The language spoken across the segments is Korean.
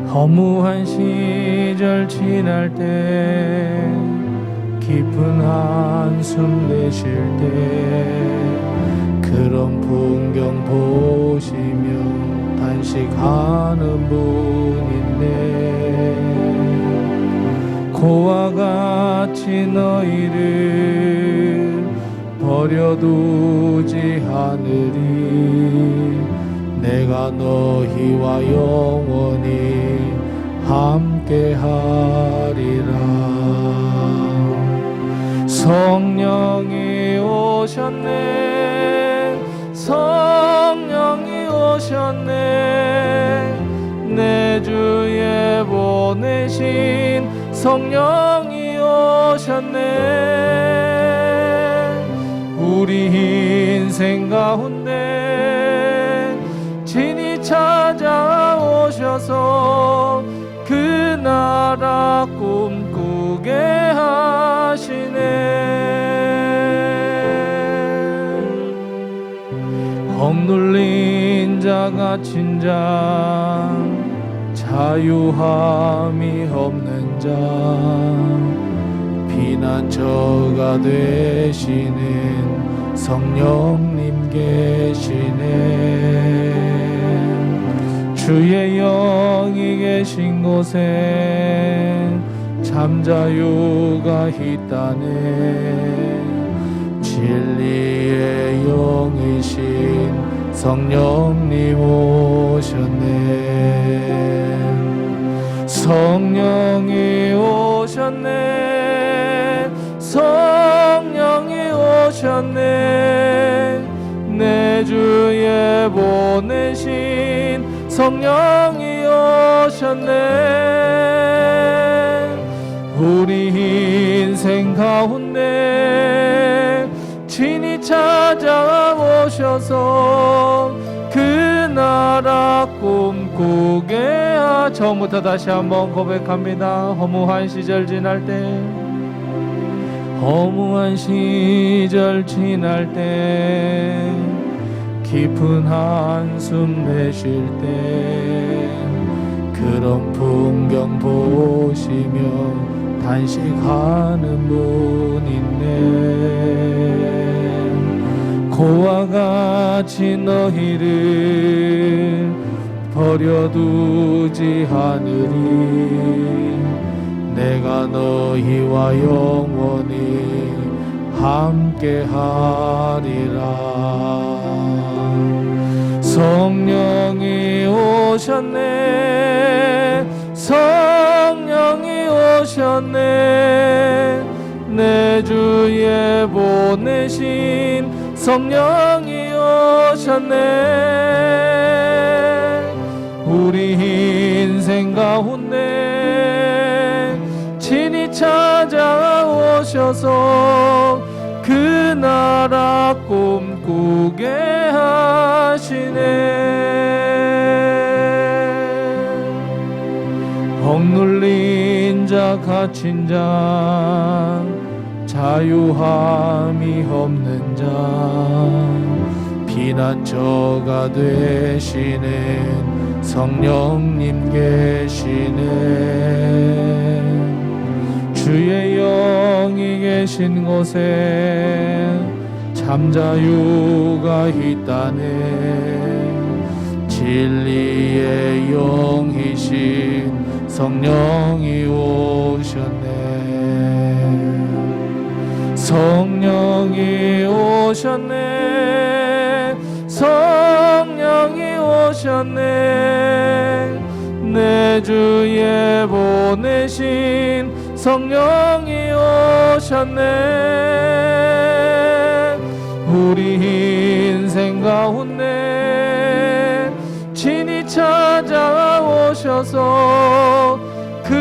허무한 시절 지날 때, 깊은 한숨 내쉴 때, 그런 풍경 보시며 단식하는 분 있네. 고와 같이 너희를 버려두지 않으리. 내가 너희와 영원히 함께하리라. 성령이 오셨네, 성령이 오셨네. 내 주에 보내신 성령이 오셨네. 우리 인생 가운데 친히 찾아오셔서 그 나라 꿈꾸게 하시네. 억눌린 자 갇힌 자, 자유함이 없는 자, 피난처가 되시는 성령님 계시네. 주의 영이 계신 곳에 잠자유가 있다네. 진리의 영이신 성령님 오셨네. 성령이 오셨네, 성령이 오셨네. 내 주에 보내신 성령이 오셨네. 우리 인생 가운데 친히 찾아오셔서 그 나라 꿈꾸게 처음부터 다시 한번 고백합니다. 허무한 시절 지날 때, 허무한 시절 지날 때, 깊은 한숨 내쉴 때, 그런 풍경 보시며 단식하는 분 있네. 고와 같이 너희를 버려두지 않으리. 내가 너희와 영원히 함께하리라. 성령이 오셨네, 성령이 오셨네. 내 주에 보내신 성령이 오셨네. 우리 인생 가운데 친히 찾아오셔서 그 나라 꿈꾸게 하시네. 억눌린 자 갇힌 자, 자유함이 없는 자, 피난처가 되시는 성령님 계시네. 주의 영이 계신 곳에 잠자유가 있다네. 진리의 영이신 성령이 오셨네. 성령이 오셨네, 성령이 오셨네. 내 주에 보내신 성령이 오셨네. 우리 인생 가운데 친히 찾아오셔서 그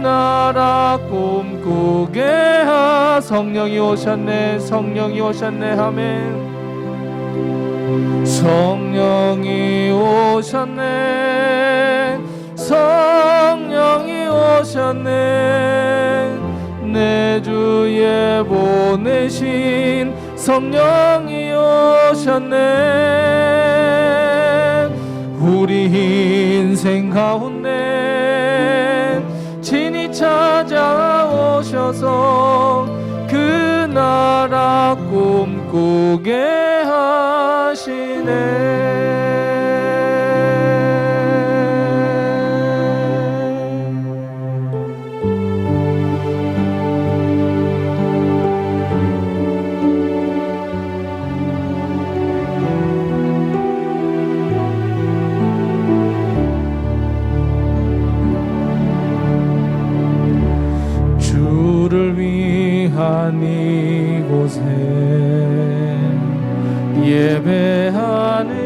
나라 꿈꾸게 성령이 오셨네, 성령이 오셨네. 아멘. 성령이 오셨네 성령이 오셨네 내 주에 보내신 성령이 오셨네 우리 인생 가운데 친히 찾아오셔서 그 나라 꿈꾸게 하시네 주를 위한 이곳에 예배하는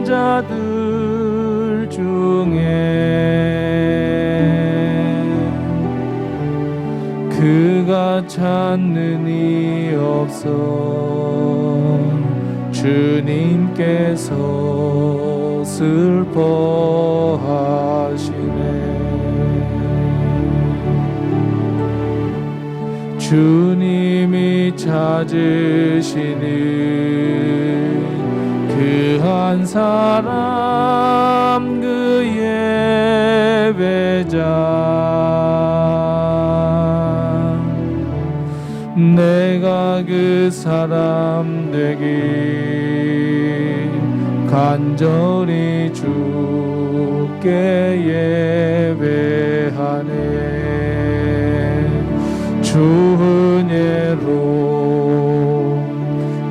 자들 중에 그가 찾는 이 없어 주님께서 슬퍼하시네 주님이 찾으시는 그 한 사람 그 예배자 내가 그 사람 되기 간절히 주께 예배하네 주 은혜로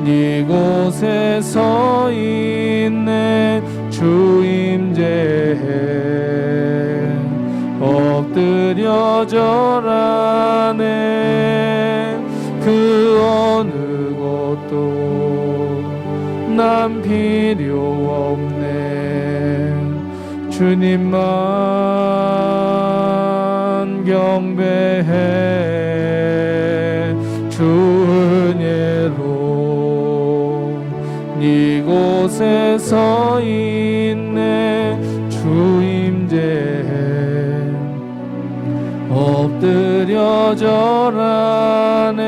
이곳에 서 있네 주 임재에 엎드려 절하네 그 어느 곳도 난 필요 없네 주님만 경배해 주 은혜로 이곳에 서 있네 주 임재에 엎드려 절하네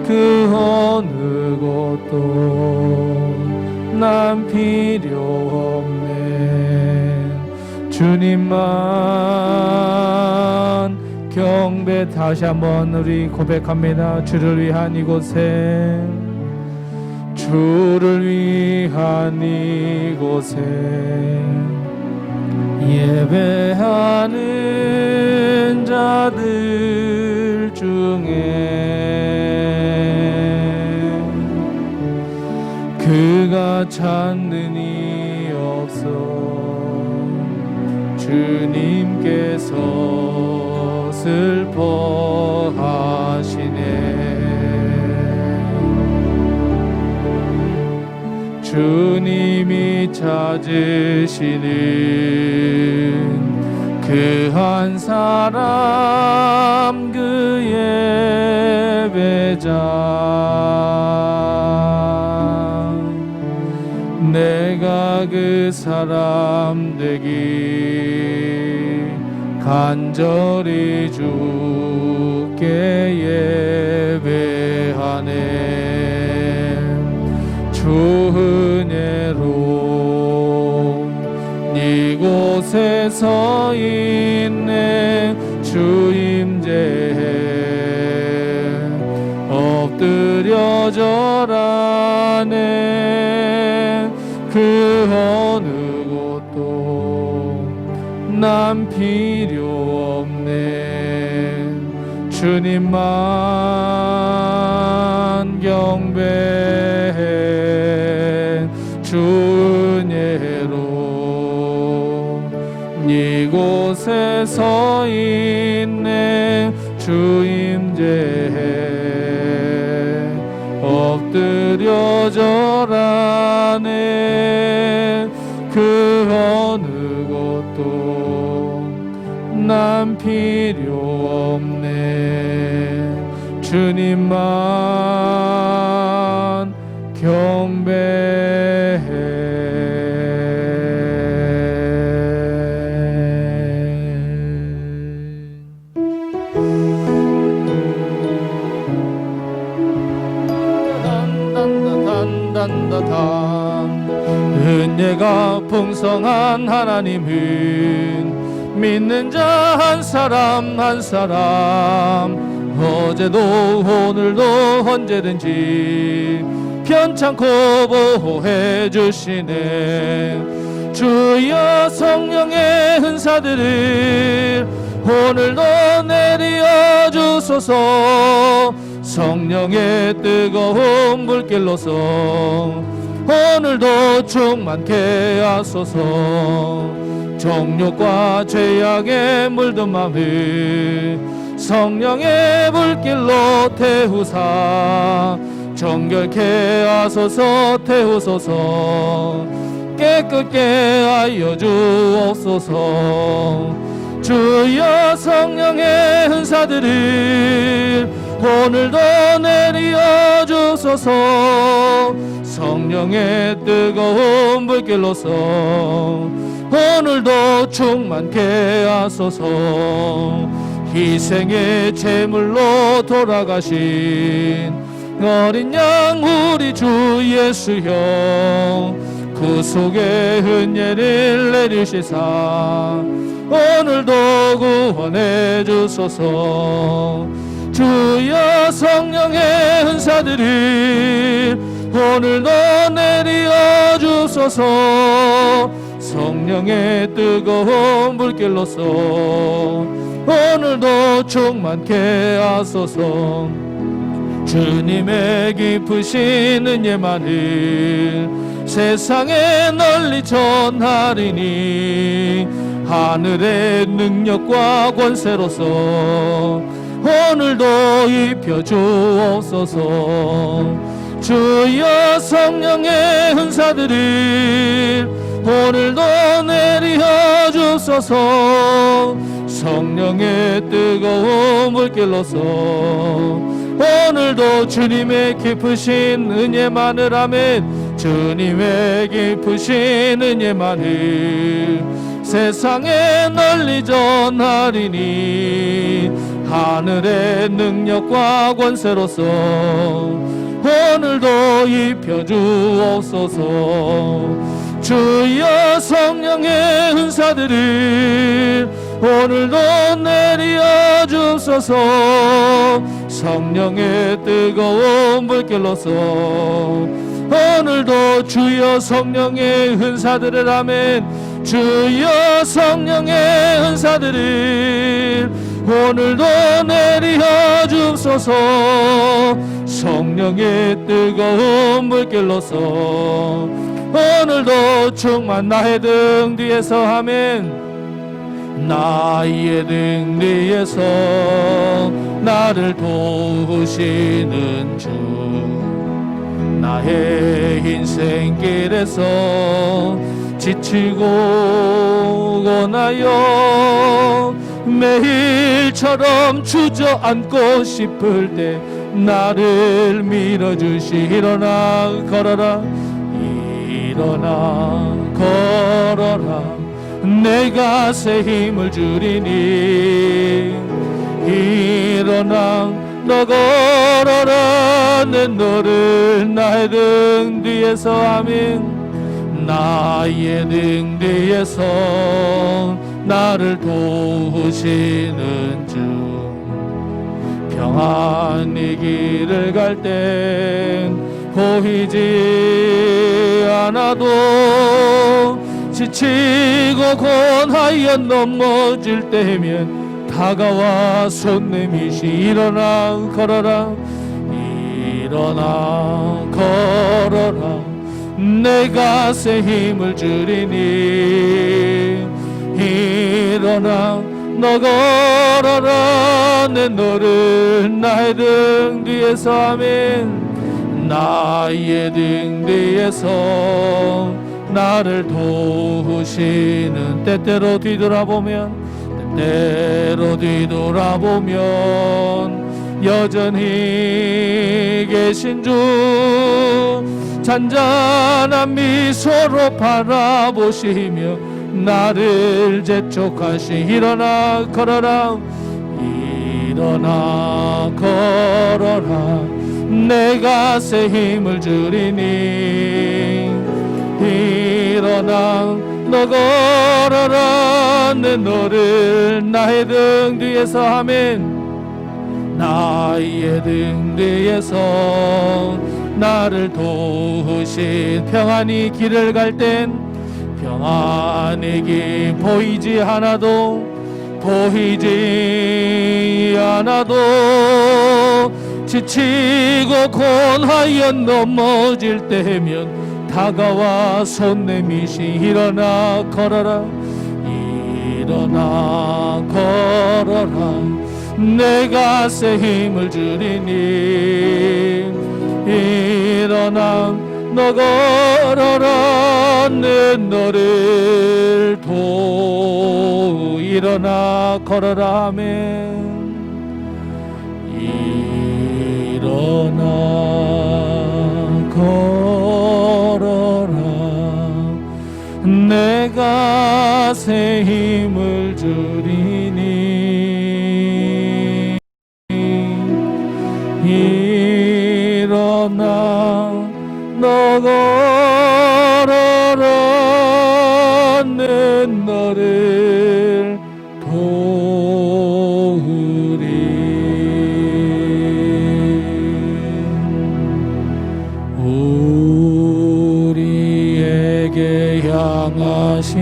그 어느 곳도 난 필요 없네 주님만 경배 다시 한번 우리 고백합니다 주를 위한 이곳에 주를 위한 이곳에 예배하는 자들 중에 그가 찾는 이 없어 주님께서 슬퍼하시네 주님이 찾으시는 그 한 사람 그 예배자 내가 그 사람 되기 간절히 주께 예배하네 주 은혜로 이곳에 서 있네 주 임재에 엎드려 절하네 그 어느 곳도 난 필요 없네 주님만 경배해 주 은혜로 이곳에 서 있네 주 임재에 엎드려 절하네 그 어느 곳도 난 필요 없네 주님만 경배해 은혜가 풍성한 하나님은 믿는 자 한 사람 한 사람 어제도 오늘도 언제든지 편찮고 보호해 주시네. 주여 성령의 은사들을 오늘도 내려 주소서. 성령의 뜨거운 불길로서 오늘도 충만케 하소서. 정욕과 죄악에 물든 마음을 성령의 불길로 태우사 정결케 하소서. 태우소서. 깨끗게 하여 주옵소서. 주여 성령의 은사들을 오늘도 내려 주소서. 성령의 뜨거운 불길로서 오늘도 충만케 하소서. 희생의 제물로 돌아가신 어린 양 우리 주 예수여, 구속의 은혜를 내리시사 오늘도 구원해 주소서. 주여 성령의 은사들을 오늘도 내려 주소서. 성령의 뜨거운 불길로서 오늘도 충만케 하소서. 주님의 깊으신 은혜만을 세상에 널리 전하리니 하늘의 능력과 권세로서 오늘도 입혀 주옵소서. 주여 성령의 은사들을 오늘도 내려 주소서. 성령의 뜨거운 물길로서 오늘도 주님의 깊으신 은혜만을 아멘. 주님의 깊으신 은혜만을 세상에 널리 전하리니 하늘의 능력과 권세로서 오늘도 입혀 주옵소서. 주여 성령의 은사들을 오늘도 내려 주소서. 성령의 뜨거운 불길로서 오늘도 주여 성령의 은사들을 아멘. 주여 성령의 은사들을 오늘도 내려 주소서. 성령의 뜨거운 불길로서 오늘도 충만 나의 등 뒤에서 아멘. 나의 등 뒤에서 나를 도우시는 주, 나의 인생길에서 지치고 고나여 매일처럼 주저앉고 싶을 때 나를 밀어주시. 일어나 걸어라 일어나 걸어라 내가 새 힘을 주리니. 일어나 너 걸어라 내 너를 나의 등 뒤에서 아멘. 나의 등 뒤에서 나를 도우시는 주, 평안히 길을 갈 땐 보이지 않아도 지치고 권하여 넘어질 때면 다가와 손 내미시. 일어나 걸어라 일어나 걸어라 내가 새 힘을 주리니. 일어나 너 걸어라 내 너를 나의 등 뒤에서 아멘. 나의 등 뒤에서 나를 도우시는. 때때로 뒤돌아보면 여전히 계신 주, 잔잔한 미소로 바라보시며 나를 재촉하시. 일어나 걸어라 일어나 걸어라 내가 새 힘을 주리니. 일어나 너 걸어라 내 너를 나의 등 뒤에서 아멘 나의 등 뒤에서 나를 도우신 평안히 길을 갈 땐 평안의 길 보이지 않아도 지치고 곤하여 넘어질 때면 다가와 손 내미시 일어나 걸어라 일어나 걸어라 내가 새 힘을 주리니 일어나 너 걸어라 내 너를 도우 일어나 걸어라 아멘 일어나 걸어라 내가 새 힘을 주리니 일어나 너 걸어라 내 너를 도우리 우리에게 향하신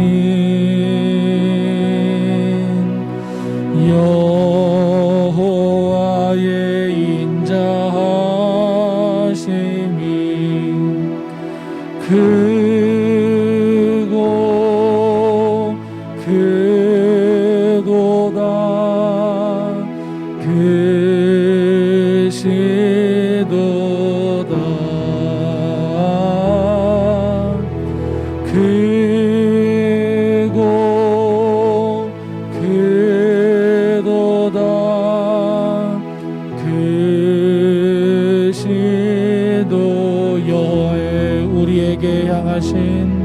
여호와의 인자하심이 크고 크도다 크시도다 크고 크도다 크시도 여호와의 우리에게 향하신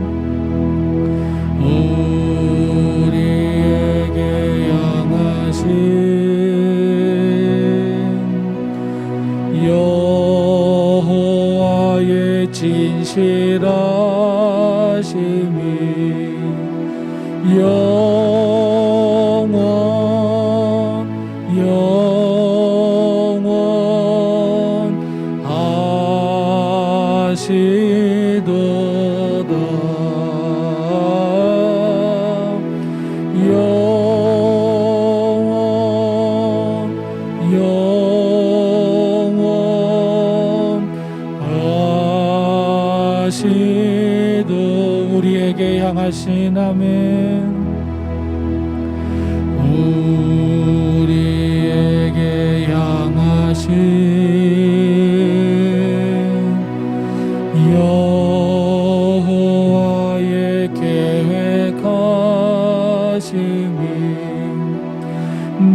여호와의 진실하심이 영원하시도다 영원하시도 우리에게 향하신 아멘 우리에게 향하신 여호와의 계획하심이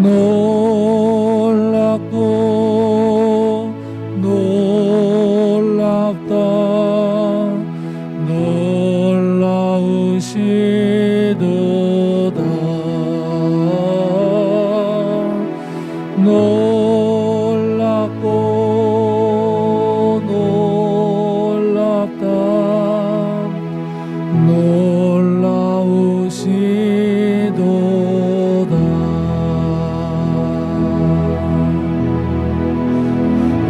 놀랍고 놀랍다 놀라우시도다 놀랍고 놀랍다 놀라우시도다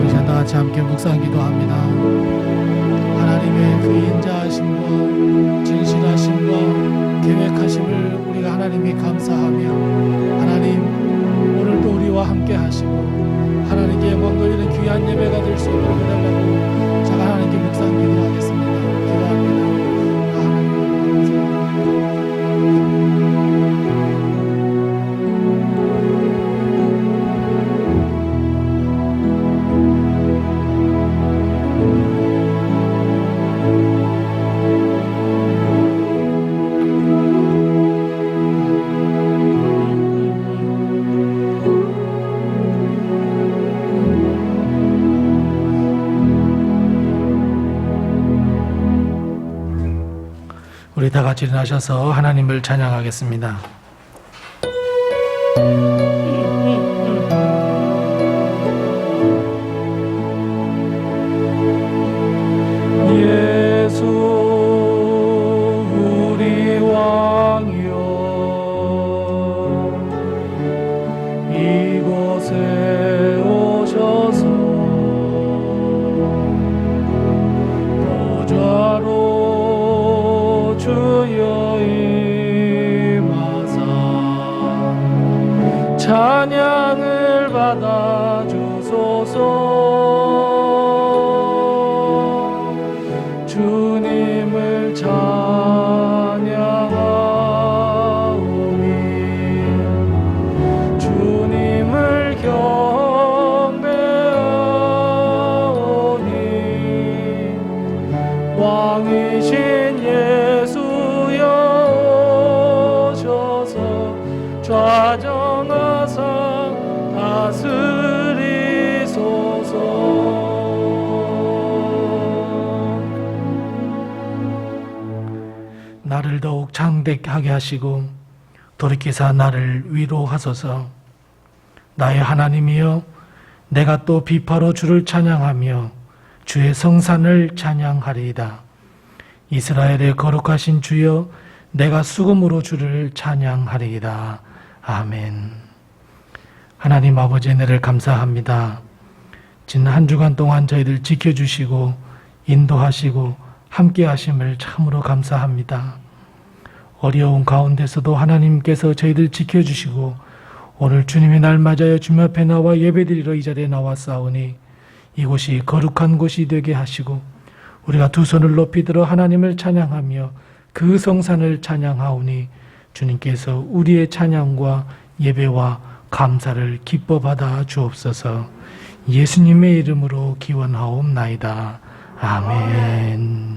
우리 다 같이 함께 묵상 기도합니다. 하나님의 그 인자하심과 진실하심과 계획하심을 우리가 하나님이 감사하며 하나님 오늘도 우리와 함께 하시고 하나님께 영광 돌리는 귀한 예배가 될 수 있도록 해달라고 제가 하나님께 묵상 기도하겠습니다. 기도합니다. 우리 다 같이 일어나셔서 하나님을 찬양하겠습니다. 예수 나를 더욱 장대하게 하시고 돌이키사 나를 위로하소서. 나의 하나님이여, 내가 또 비파로 주를 찬양하며 주의 성산을 찬양하리이다. 이스라엘의 거룩하신 주여, 내가 수금으로 주를 찬양하리이다. 아멘. 하나님 아버지, 은혜를 감사합니다. 지난 한 주간 동안 저희들 지켜주시고 인도하시고 함께 하심을 참으로 감사합니다. 어려운 가운데서도 하나님께서 저희들 지켜주시고 오늘 주님의 날 맞아요 주님 앞에 나와 예배드리러 이 자리에 나왔사오니 이곳이 거룩한 곳이 되게 하시고 우리가 두 손을 높이 들어 하나님을 찬양하며 그 성산을 찬양하오니 주님께서 우리의 찬양과 예배와 감사를 기뻐 받아 주옵소서. 예수님의 이름으로 기원하옵나이다. 아멘.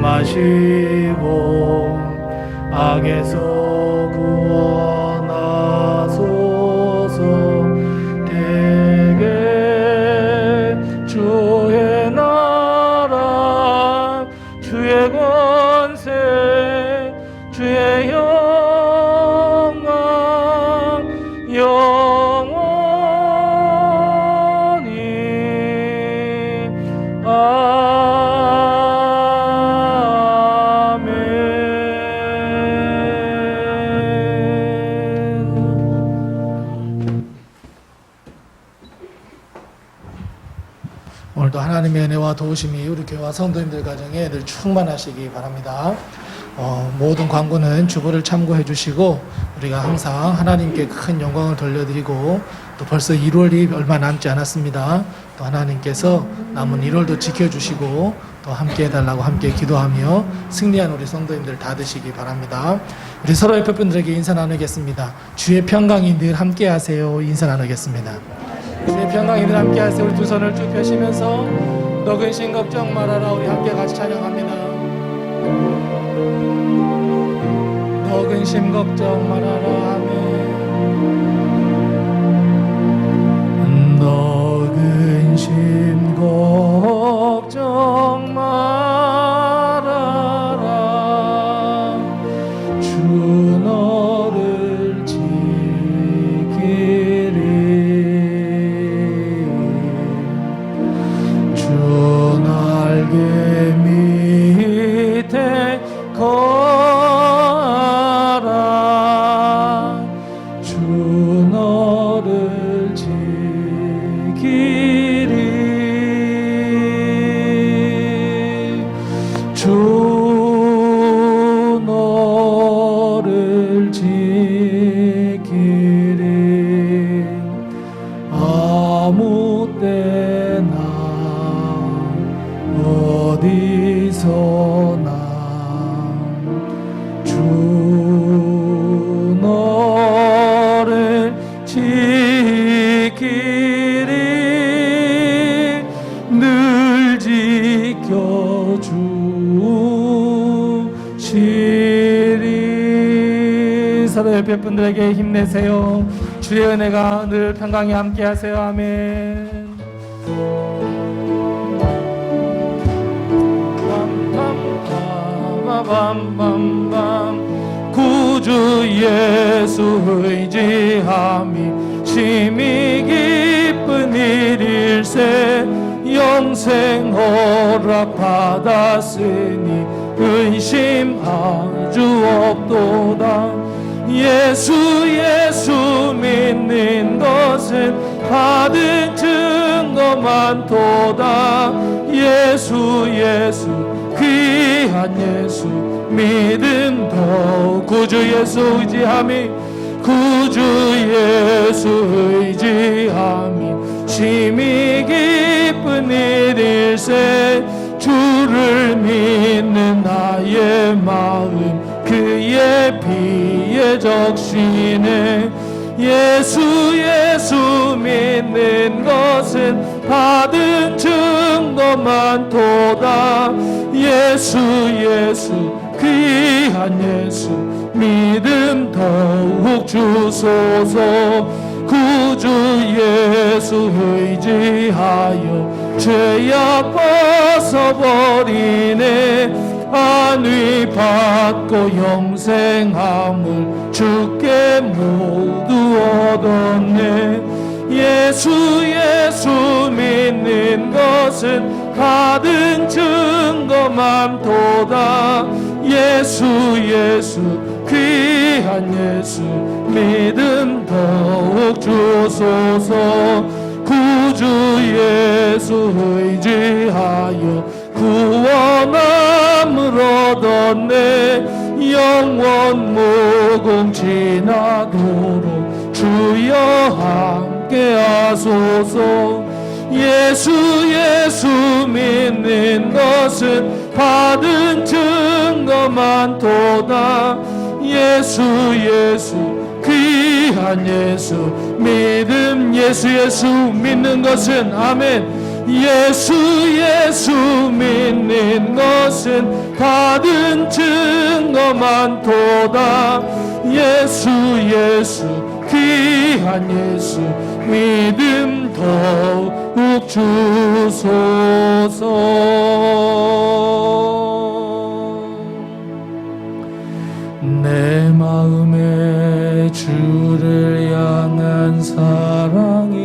마시고 악에서 구원하소서. 대개 주의 나라 주의 권세 주의 영광 영원히 오늘도 하나님의 은혜와 도우심이 우리 교회와 성도님들 가정에 늘 충만하시기 바랍니다. 모든 광고는 주보를 참고해 주시고 우리가 항상 하나님께 큰 영광을 돌려드리고 또 벌써 1월이 얼마 남지 않았습니다. 또 하나님께서 남은 1월도 지켜주시고 또 함께 해달라고 함께 기도하며 승리한 우리 성도님들 다 되시기 바랍니다. 우리 서로의 옆분들에게 인사 나누겠습니다. 주의 평강이 늘 함께 하세요. 인사 나누겠습니다. 주의 평강이 늘 함께 하세요. 우리 두 손을 쭉 펴시면서 너 근심 걱정 말아라. 우리 함께 같이 찬양합니다. 너 근심 걱정 말아라. 아멘. 너 근심 걱정 말아라. 주 너를 지키리. 주 날개 밑에 거하라. 주 너를 지키리. 주 너를 지키리. 아무 때나 어디서나 주 너를 지키리. 옆에 분들에게 힘내세요. 주의 은혜가 늘 평강히 함께 하세요. 아멘. 밤밤밤밤밤 구주 예수 의지함이 심히 기쁜 일일세 영생 허락 받았으니 의심 아주 없도다. 예수 믿는 것은 받은 증거 많도다. 예수 귀한 예수 믿음도 구주 예수 의지함이 구주 예수 의지함이 심히 기쁜 일일세 주를 믿는 나의 마음 그의 피에 적시네. 예수 믿는 것은 받은 증거 많도다. 예수 귀한 예수 믿음 더욱 주소서. 구주 예수 의지하여 죄악 벗어버리네. 안위 받고 영생함을 주께 모두 얻었네. 예수 믿는 것은 받은 증거 많도다. 예수 귀한 예수 믿음 더욱 주소서. 구주 예수 의지하여 구원함을 얻었네. 영원 무궁 지나도록 주여 함께 하소서. 예수 믿는 것은 받은 증거 많도다. 예수 귀한 예수 믿음 예수 믿는 것은 아멘. 예수 믿는 것은 받은 증거 많도다. 예수 귀한 예수 믿음 더욱 주소서. 내 마음에 주를 향한 사랑이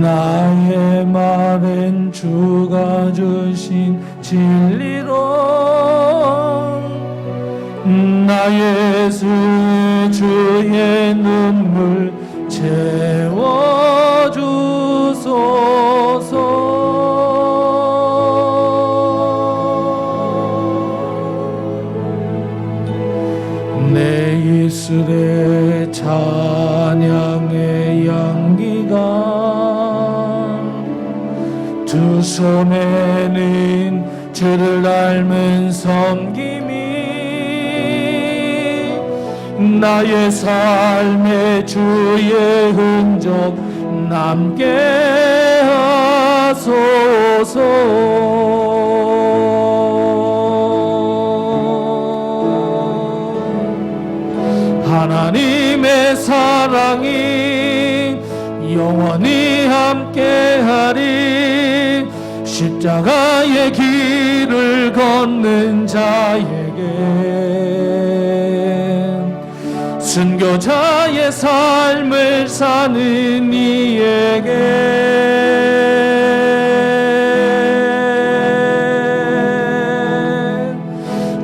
나의 말엔 주가 주신 진리로 나의 예수의 주의 눈물 채워주소서. 내 입술에 찬양의 향기가 두 손에는 주를 닮은 섬김이 나의 삶에 주의 흔적 남게 하소서. 하나님의 사랑이 영원히 함께하리. 십자가의 길을 걷는 자에게 순교자의 삶을 사는 이에게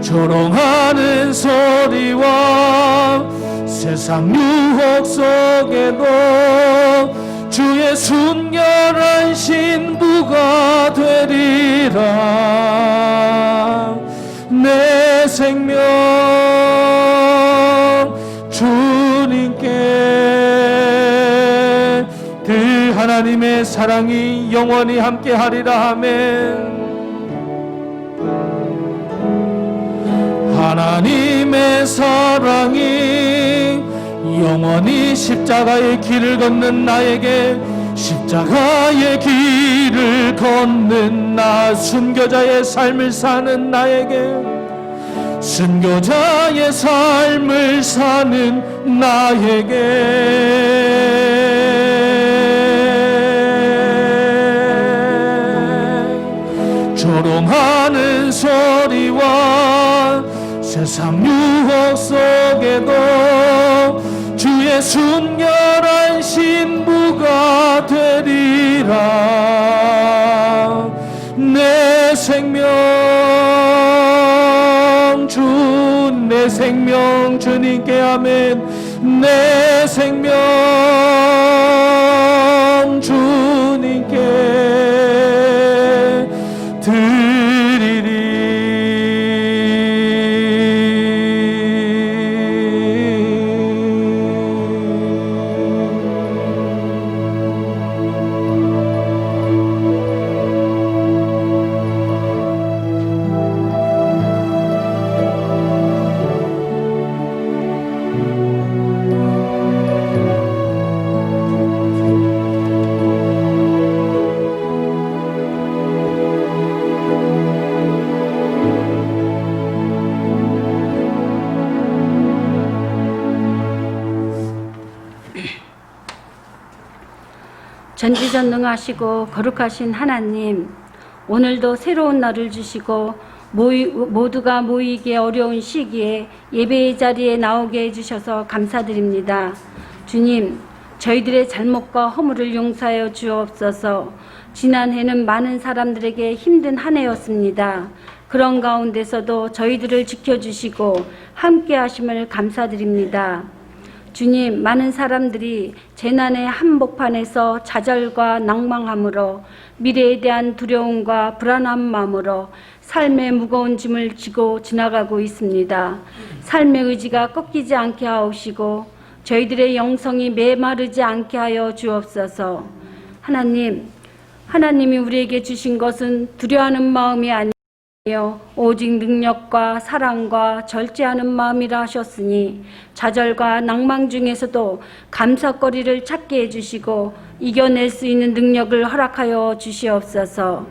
조롱하는 소리와 세상 유혹 속에도 주의 순결한 신부가 되리라. 내 생명 주님께 그 하나님의 사랑이 영원히 함께하리라. 아멘. 하나님의 사랑이 영원히 십자가의 길을 걷는 나에게 십자가의 길을 걷는 나 순교자의 삶을 사는 나에게 순교자의 삶을 사는 나에게 조롱하는 소리와 세상 유혹 속에도 주의 순결한 신부가 되리라. 내 생명 내 생명 주님께 아멘. 내 생명 주님께 드리리. 전지전능하시고 거룩하신 하나님, 오늘도 새로운 날을 주시고 모두가 모이기 어려운 시기에 예배의 자리에 나오게 해주셔서 감사드립니다. 주님, 저희들의 잘못과 허물을 용서하여 주옵소서. 지난해는 많은 사람들에게 힘든 한 해였습니다. 그런 가운데서도 저희들을 지켜주시고 함께 하심을 감사드립니다. 주님, 많은 사람들이 재난의 한복판에서 좌절과 낭망함으로 미래에 대한 두려움과 불안한 마음으로 삶의 무거운 짐을 지고 지나가고 있습니다. 삶의 의지가 꺾이지 않게 하옵시고 저희들의 영성이 메마르지 않게 하여 주옵소서. 하나님이 우리에게 주신 것은 두려워하는 마음이 아니라 오직 능력과 사랑과 절제하는 마음이라 하셨으니 좌절과 낭망 중에서도 감사거리를 찾게 해주시고 이겨낼 수 있는 능력을 허락하여 주시옵소서.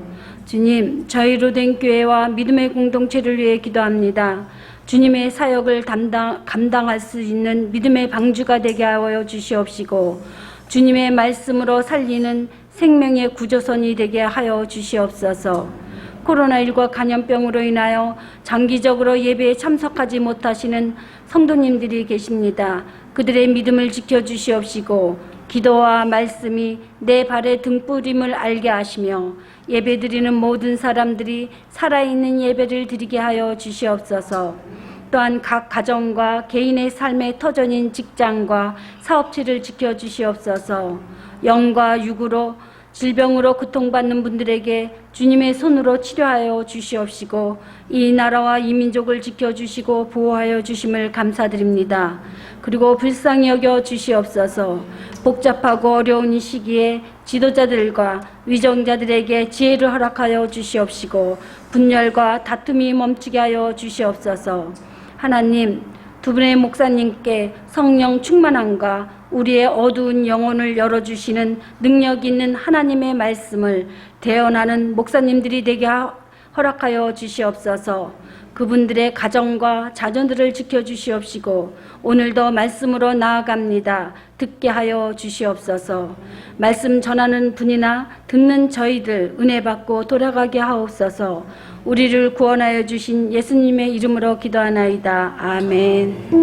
주님, 저희로 된 교회와 믿음의 공동체를 위해 기도합니다. 주님의 사역을 감당할 수 있는 믿음의 방주가 되게 하여 주시옵시고 주님의 말씀으로 살리는 생명의 구조선이 되게 하여 주시옵소서. 코로나19 감염병으로 인하여 장기적으로 예배에 참석하지 못하시는 성도님들이 계십니다. 그들의 믿음을 지켜주시옵시고 기도와 말씀이 내 발의 등불임을 알게 하시며 예배드리는 모든 사람들이 살아있는 예배를 드리게 하여 주시옵소서. 또한 각 가정과 개인의 삶의 터전인 직장과 사업체를 지켜주시옵소서. 영과 육으로 질병으로 고통받는 분들에게 주님의 손으로 치료하여 주시옵시고 이 나라와 이 민족을 지켜주시고 보호하여 주심을 감사드립니다. 그리고 불쌍히 여겨 주시옵소서. 복잡하고 어려운 이 시기에 지도자들과 위정자들에게 지혜를 허락하여 주시옵시고 분열과 다툼이 멈추게 하여 주시옵소서. 하나님, 두 분의 목사님께 성령 충만함과 우리의 어두운 영혼을 열어주시는 능력 있는 하나님의 말씀을 대언하는 목사님들이 되게 허락하여 주시옵소서. 그분들의 가정과 자녀들을 지켜주시옵시고 오늘도 말씀으로 나아갑니다. 듣게 하여 주시옵소서. 말씀 전하는 분이나 듣는 저희들 은혜 받고 돌아가게 하옵소서. 우리를 구원하여 주신 예수님의 이름으로 기도하나이다. 아멘.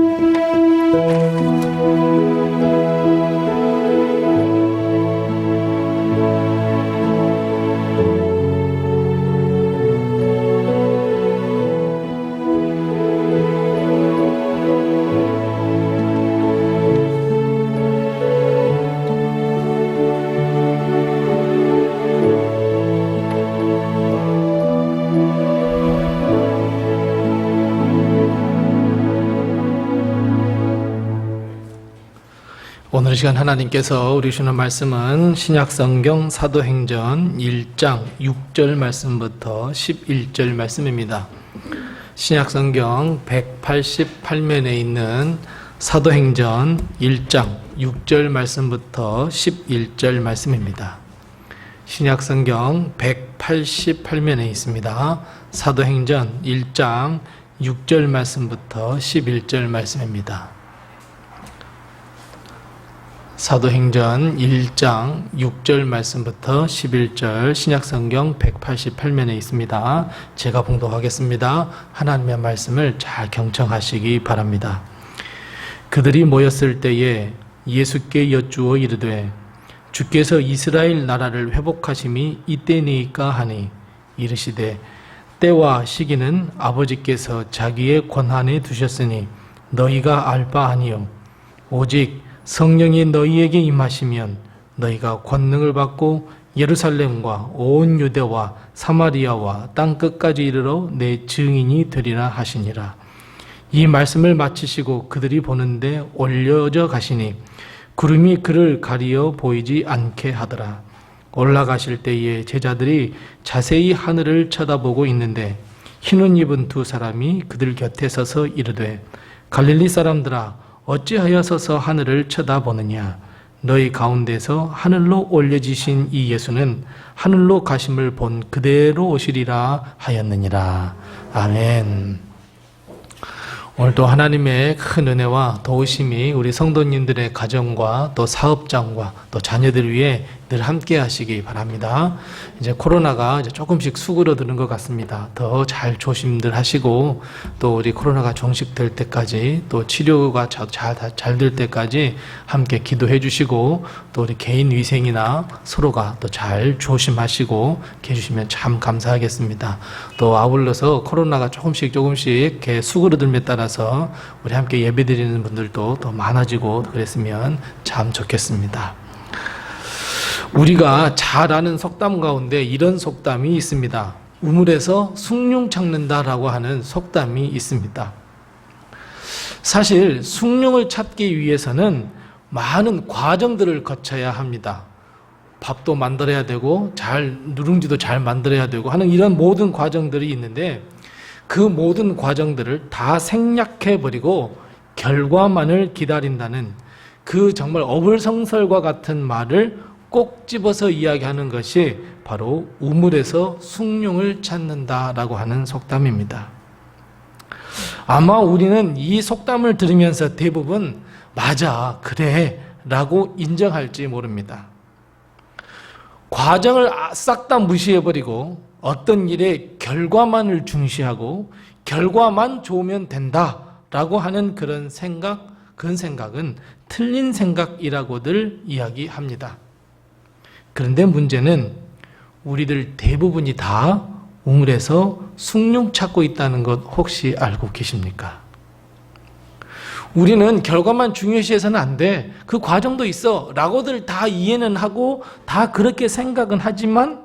오늘 시간 하나님께서 우리 주시는 말씀은 신약성경 사도행전 1장 6절 말씀부터 11절 말씀입니다. 신약성경 188면에 있는 사도행전 1장 6절 말씀부터 11절 말씀입니다. 신약성경 188면에 있습니다. 사도행전 1장 6절 말씀부터 11절 말씀입니다. 사도행전 1장 6절 말씀부터 11절 신약성경 188면에 있습니다. 제가 봉독하겠습니다. 하나님의 말씀을 잘 경청하시기 바랍니다. 그들이 모였을 때에 예수께 여쭈어 이르되 주께서 이스라엘 나라를 회복하심이 이때니까 하니 이르시되 때와 시기는 아버지께서 자기의 권한에 두셨으니 너희가 알 바 아니요 오직 성령이 너희에게 임하시면 너희가 권능을 받고 예루살렘과 온 유대와 사마리아와 땅 끝까지 이르러 내 증인이 되리라 하시니라. 이 말씀을 마치시고 그들이 보는데 올려져 가시니 구름이 그를 가리어 보이지 않게 하더라. 올라가실 때에 제자들이 자세히 하늘을 쳐다보고 있는데 흰옷 입은 두 사람이 그들 곁에 서서 이르되 갈릴리 사람들아 어찌하여 서서 하늘을 쳐다보느냐. 너희 가운데서 하늘로 올려지신 이 예수는 하늘로 가심을 본 그대로 오시리라 하였느니라. 아멘. 오늘도 하나님의 큰 은혜와 도우심이 우리 성도님들의 가정과 또 사업장과 또 자녀들 위해 늘 함께 하시기 바랍니다. 이제 코로나가 이제 조금씩 수그러드는 것 같습니다. 더 잘 조심들 하시고 또 우리 코로나가 종식될 때까지 또 치료가 잘 될 때까지 함께 기도해 주시고 또 우리 개인 위생이나 서로가 또 잘 조심하시고 해주시면 참 감사하겠습니다. 또 아울러서 코로나가 조금씩 이렇게 수그러듦에 따라서 우리 함께 예배드리는 분들도 더 많아지고 그랬으면 참 좋겠습니다. 우리가 잘 아는 속담 가운데 이런 속담이 있습니다. 우물에서 숭늉 찾는다라고 하는 속담이 있습니다. 사실 숭늉을 찾기 위해서는 많은 과정들을 거쳐야 합니다. 밥도 만들어야 되고 누룽지도 잘 만들어야 되고 하는 이런 모든 과정들이 있는데 그 모든 과정들을 다 생략해버리고 결과만을 기다린다는 그 정말 어불성설과 같은 말을 꼭 집어서 이야기하는 것이 바로 우물에서 숭늉을 찾는다라고 하는 속담입니다. 아마 우리는 이 속담을 들으면서 대부분 맞아, 그래 라고 인정할지 모릅니다. 과정을 싹 다 무시해버리고 어떤 일의 결과만을 중시하고 결과만 좋으면 된다라고 하는 그런 생각은 틀린 생각이라고들 이야기합니다. 그런데 문제는 우리들 대부분이 다 우물에서 숭늉 찾고 있다는 것 혹시 알고 계십니까? 우리는 결과만 중요시해서는 안 돼. 그 과정도 있어. 라고들 다 이해는 하고 다 그렇게 생각은 하지만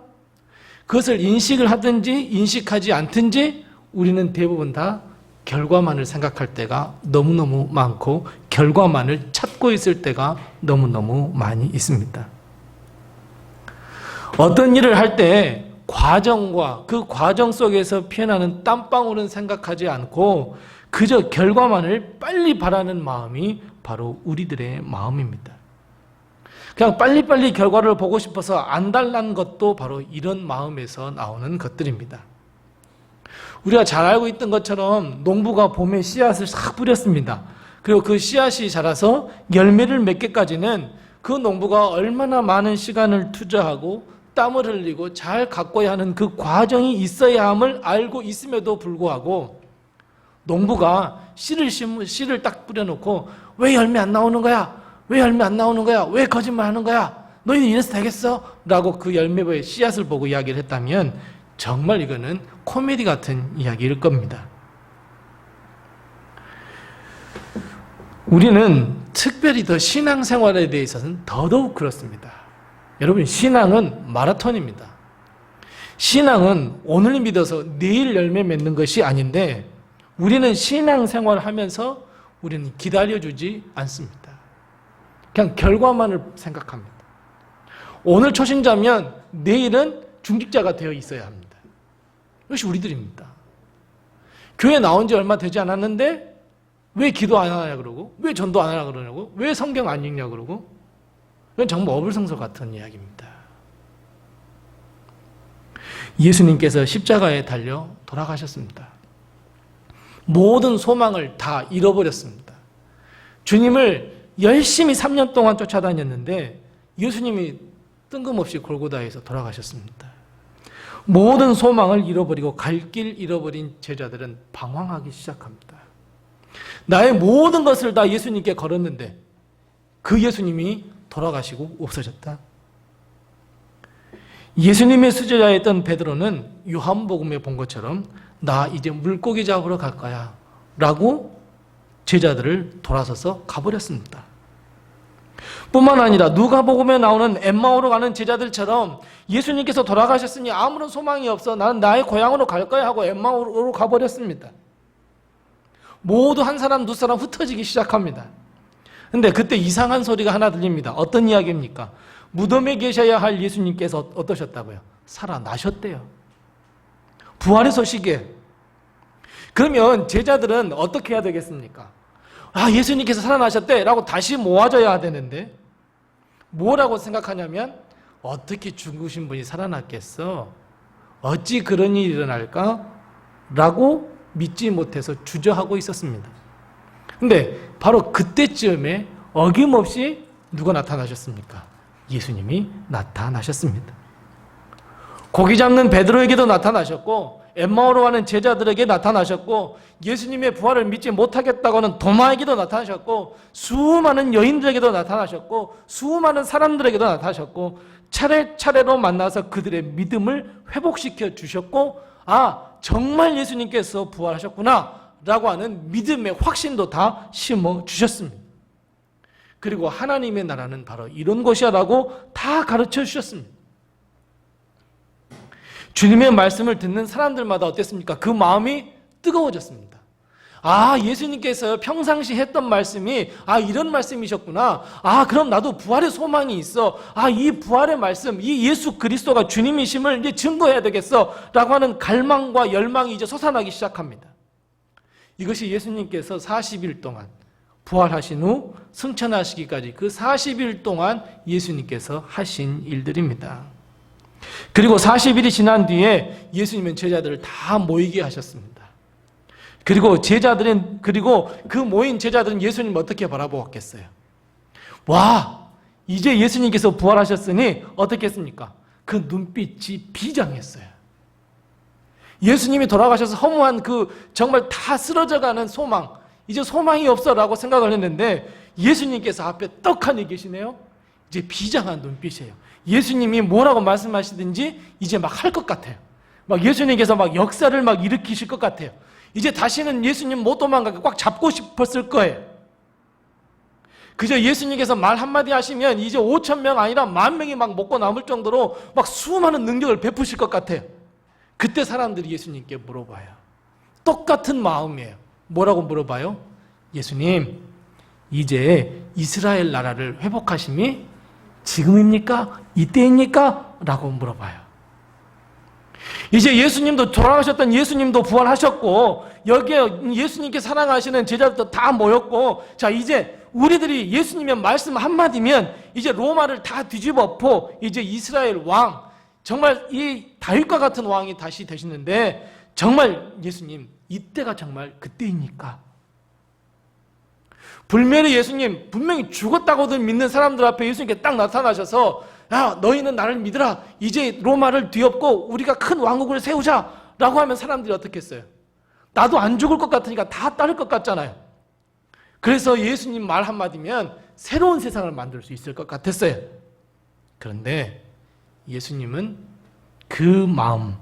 그것을 인식을 하든지 인식하지 않든지 우리는 대부분 다 결과만을 생각할 때가 너무너무 많고 결과만을 찾고 있을 때가 너무너무 많이 있습니다. 어떤 일을 할 때 과정과 그 과정 속에서 피어나는 땀방울은 생각하지 않고 그저 결과만을 빨리 바라는 마음이 바로 우리들의 마음입니다. 그냥 빨리빨리 결과를 보고 싶어서 안달난 것도 바로 이런 마음에서 나오는 것들입니다. 우리가 잘 알고 있던 것처럼 농부가 봄에 씨앗을 싹 뿌렸습니다. 그리고 그 씨앗이 자라서 열매를 맺기까지는 그 농부가 얼마나 많은 시간을 투자하고 땀을 흘리고 잘 가꿔야 하는 그 과정이 있어야 함을 알고 있음에도 불구하고 농부가 씨를 딱 뿌려놓고 왜 열매 안 나오는 거야? 왜 열매 안 나오는 거야? 왜 거짓말 하는 거야? 너희는 이래서 되겠어? 라고 그 열매의 씨앗을 보고 이야기를 했다면 정말 이거는 코미디 같은 이야기일 겁니다. 우리는 특별히 더 신앙생활에 대해서는 더더욱 그렇습니다. 여러분, 신앙은 마라톤입니다. 신앙은 오늘 믿어서 내일 열매 맺는 것이 아닌데 우리는 신앙생활을 하면서 우리는 기다려주지 않습니다. 그냥 결과만을 생각합니다. 오늘 초신자면 내일은 중직자가 되어 있어야 합니다. 이것이 우리들입니다. 교회 나온 지 얼마 되지 않았는데 왜 기도 안 하냐 그러고 왜 전도 안 하냐 그러냐고 왜 성경 안 읽냐 그러고 이건 정말 어불성설 같은 이야기입니다. 예수님께서 십자가에 달려 돌아가셨습니다. 모든 소망을 다 잃어버렸습니다. 주님을 열심히 3년 동안 쫓아다녔는데 예수님이 뜬금없이 골고다에서 돌아가셨습니다. 모든 소망을 잃어버리고 갈 길 잃어버린 제자들은 방황하기 시작합니다. 나의 모든 것을 다 예수님께 걸었는데 그 예수님이 돌아가시고 없어졌다. 예수님의 수제자였던 베드로는 요한복음에 본 것처럼 나 이제 물고기 잡으러 갈 거야 라고 제자들을 돌아서서 가버렸습니다. 뿐만 아니라 누가복음에 나오는 엠마오로 가는 제자들처럼 예수님께서 돌아가셨으니 아무런 소망이 없어 나는 나의 고향으로 갈 거야 하고 엠마오로 가버렸습니다. 모두 한 사람 두 사람 흩어지기 시작합니다. 근데 그때 이상한 소리가 하나 들립니다. 어떤 이야기입니까? 무덤에 계셔야 할 예수님께서 어떠셨다고요? 살아나셨대요. 부활의 소식이에요. 그러면 제자들은 어떻게 해야 되겠습니까? 예수님께서 살아나셨대 라고 다시 모아져야 되는데 뭐라고 생각하냐면 어떻게 죽으신 분이 살아났겠어? 어찌 그런 일이 일어날까? 라고 믿지 못해서 주저하고 있었습니다. 근데 바로 그때쯤에 어김없이 누가 나타나셨습니까? 예수님이 나타나셨습니다. 고기 잡는 베드로에게도 나타나셨고 엠마오로 가는 제자들에게 나타나셨고 예수님의 부활을 믿지 못하겠다고 하는 도마에게도 나타나셨고 수많은 여인들에게도 나타나셨고 수많은 사람들에게도 나타나셨고 차례차례로 만나서 그들의 믿음을 회복시켜 주셨고 정말 예수님께서 부활하셨구나 라고 하는 믿음의 확신도 다 심어 주셨습니다. 그리고 하나님의 나라는 바로 이런 것이야 라고 다 가르쳐 주셨습니다. 주님의 말씀을 듣는 사람들마다 어땠습니까? 그 마음이 뜨거워졌습니다. 예수님께서 평상시 했던 말씀이 이런 말씀이셨구나. 그럼 나도 부활의 소망이 있어. 이 부활의 말씀, 이 예수 그리스도가 주님이심을 이제 증거해야 되겠어 라고 하는 갈망과 열망이 이제 솟아나기 시작합니다. 이것이 예수님께서 40일 동안 부활하신 후 승천하시기까지 그 40일 동안 예수님께서 하신 일들입니다. 그리고 40일이 지난 뒤에 예수님은 제자들을 다 모이게 하셨습니다. 그리고 그 모인 제자들은 예수님을 어떻게 바라보았겠어요? 이제 예수님께서 부활하셨으니 어떻게 했습니까? 그 눈빛이 비장했어요. 예수님이 돌아가셔서 허무한 정말 다 쓰러져가는 소망, 이제 소망이 없어라고 생각을 했는데 예수님께서 앞에 떡하니 계시네요. 이제 비장한 눈빛이에요. 예수님이 뭐라고 말씀하시든지 이제 막 할 것 같아요. 예수님께서 역사를 일으키실 것 같아요. 이제 다시는 예수님 못 도망가게 꽉 잡고 싶었을 거예요. 그저 예수님께서 말 한마디 하시면 이제 5,000명 아니라 10,000명이 먹고 남을 정도로 수많은 능력을 베푸실 것 같아요. 그때 사람들이 예수님께 물어봐요. 똑같은 마음이에요. 뭐라고 물어봐요? 예수님, 이제 이스라엘 나라를 회복하심이 지금입니까? 이때입니까? 라고 물어봐요. 이제 예수님도 돌아가셨던 예수님도 부활하셨고 여기에 예수님께 사랑하시는 제자들도 다 모였고 이제 우리들이 예수님의 말씀 한마디면 이제 로마를 다 뒤집어 엎고 이제 이스라엘 왕 정말 이 다윗과 같은 왕이 다시 되시는데 정말 예수님 이때가 정말 그때입니까? 불멸의 예수님 분명히 죽었다고들 믿는 사람들 앞에 예수님께 딱 나타나셔서 너희는 나를 믿으라. 이제 로마를 뒤엎고 우리가 큰 왕국을 세우자 라고 하면 사람들이 어떻게 했어요? 나도 안 죽을 것 같으니까 다 따를 것 같잖아요. 그래서 예수님 말 한마디면 새로운 세상을 만들 수 있을 것 같았어요. 그런데 예수님은 그 마음,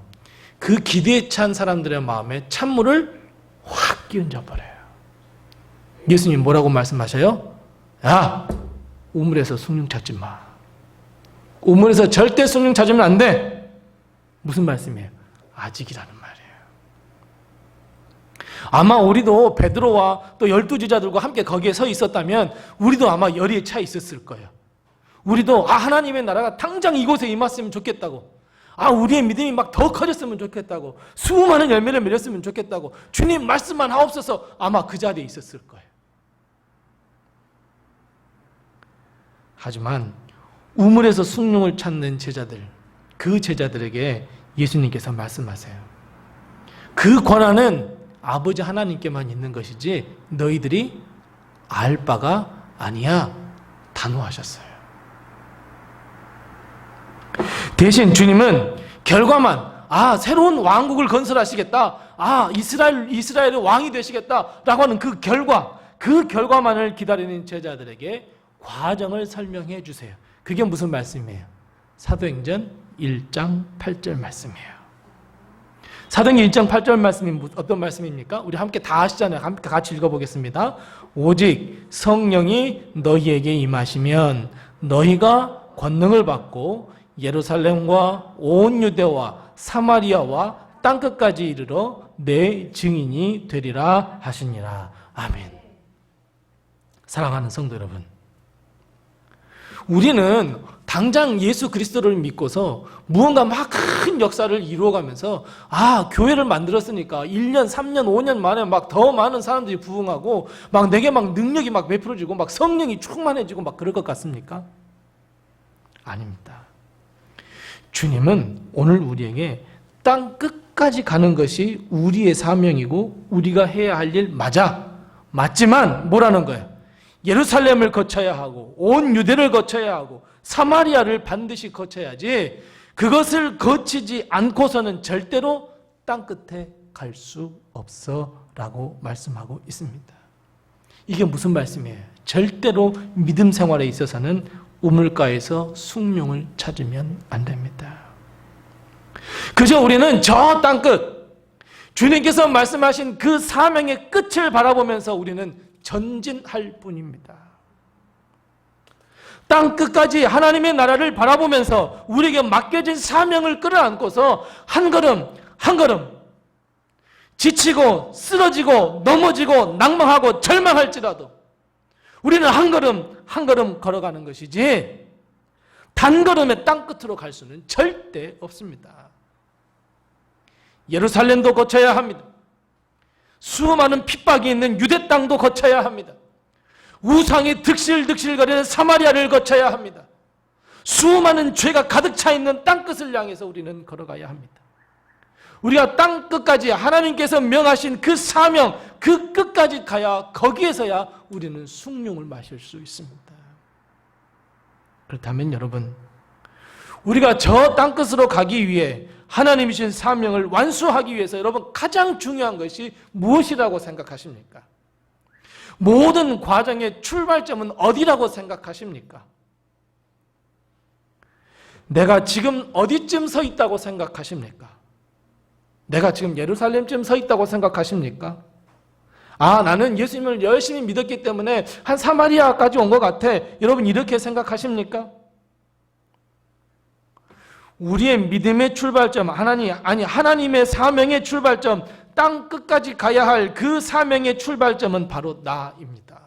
그 기대에 찬 사람들의 마음에 찬물을 확 끼얹어 버려요. 예수님 뭐라고 말씀하셔요? 우물에서 숭늉 찾지 마. 우물에서 절대 숭늉 찾으면 안 돼. 무슨 말씀이에요? 아직이라는 말이에요. 아마 우리도 베드로와 또 12제자들과 함께 거기에 서 있었다면 우리도 아마 열의에 차 있었을 거예요. 우리도 하나님의 나라가 당장 이곳에 임했으면 좋겠다고, 우리의 믿음이 더 커졌으면 좋겠다고, 수많은 열매를 맺었으면 좋겠다고, 주님 말씀만 하옵소서, 아마 그 자리에 있었을 거예요. 하지만 우물에서 숭늉을 찾는 제자들, 그 제자들에게 예수님께서 말씀하세요. 그 권한은 아버지 하나님께만 있는 것이지 너희들이 알 바가 아니야. 단호하셨어요. 대신 주님은 결과만 새로운 왕국을 건설하시겠다. 이스라엘의 왕이 되시겠다라고 하는 그 결과만을 기다리는 제자들에게 과정을 설명해 주세요. 그게 무슨 말씀이에요? 사도행전 1장 8절 말씀이에요. 사도행전 1장 8절 말씀이 어떤 말씀입니까? 우리 함께 다 아시잖아요. 함께 같이 읽어보겠습니다. 오직 성령이 너희에게 임하시면 너희가 권능을 받고 예루살렘과 온 유대와 사마리아와 땅끝까지 이르러 내 증인이 되리라 하시니라. 아멘. 사랑하는 성도 여러분, 우리는 당장 예수 그리스도를 믿고서 무언가 막 큰 역사를 이루어가면서 교회를 만들었으니까 1년, 3년, 5년 만에 막 더 많은 사람들이 부흥하고 막 내게 막 능력이 막 베풀어지고 막 성령이 충만해지고 막 그럴 것 같습니까? 아닙니다. 주님은 오늘 우리에게 땅 끝까지 가는 것이 우리의 사명이고 우리가 해야 할 일 맞지만 뭐라는 거예요? 예루살렘을 거쳐야 하고 온 유대를 거쳐야 하고 사마리아를 반드시 거쳐야지 그것을 거치지 않고서는 절대로 땅 끝에 갈 수 없어 라고 말씀하고 있습니다. 이게 무슨 말씀이에요? 절대로 믿음 생활에 있어서는 우물가에서 숭늉을 찾으면 안 됩니다. 그저 우리는 저 땅끝, 주님께서 말씀하신 그 사명의 끝을 바라보면서 우리는 전진할 뿐입니다. 땅 끝까지 하나님의 나라를 바라보면서 우리에게 맡겨진 사명을 끌어안고서 한 걸음 한 걸음 지치고 쓰러지고 넘어지고 낭망하고 절망할지라도 우리는 한 걸음 한 걸음 걸어가는 것이지 단걸음에 땅 끝으로 갈 수는 절대 없습니다. 예루살렘도 거쳐야 합니다. 수많은 핍박이 있는 유대 땅도 거쳐야 합니다. 우상이 득실득실거리는 사마리아를 거쳐야 합니다. 수많은 죄가 가득 차 있는 땅끝을 향해서 우리는 걸어가야 합니다. 우리가 땅끝까지 하나님께서 명하신 그 사명, 그 끝까지 가야 거기에서야 우리는 숭늉을 마실 수 있습니다. 그렇다면 여러분, 우리가 저 땅끝으로 가기 위해 하나님이 주신 사명을 완수하기 위해서 여러분 가장 중요한 것이 무엇이라고 생각하십니까? 모든 과정의 출발점은 어디라고 생각하십니까? 내가 지금 어디쯤 서 있다고 생각하십니까? 내가 지금 예루살렘쯤 서 있다고 생각하십니까? 나는 예수님을 열심히 믿었기 때문에 한 사마리아까지 온 것 같아. 여러분 이렇게 생각하십니까? 우리의 믿음의 출발점, 하나님의 사명의 출발점, 땅 끝까지 가야 할 그 사명의 출발점은 바로 나입니다.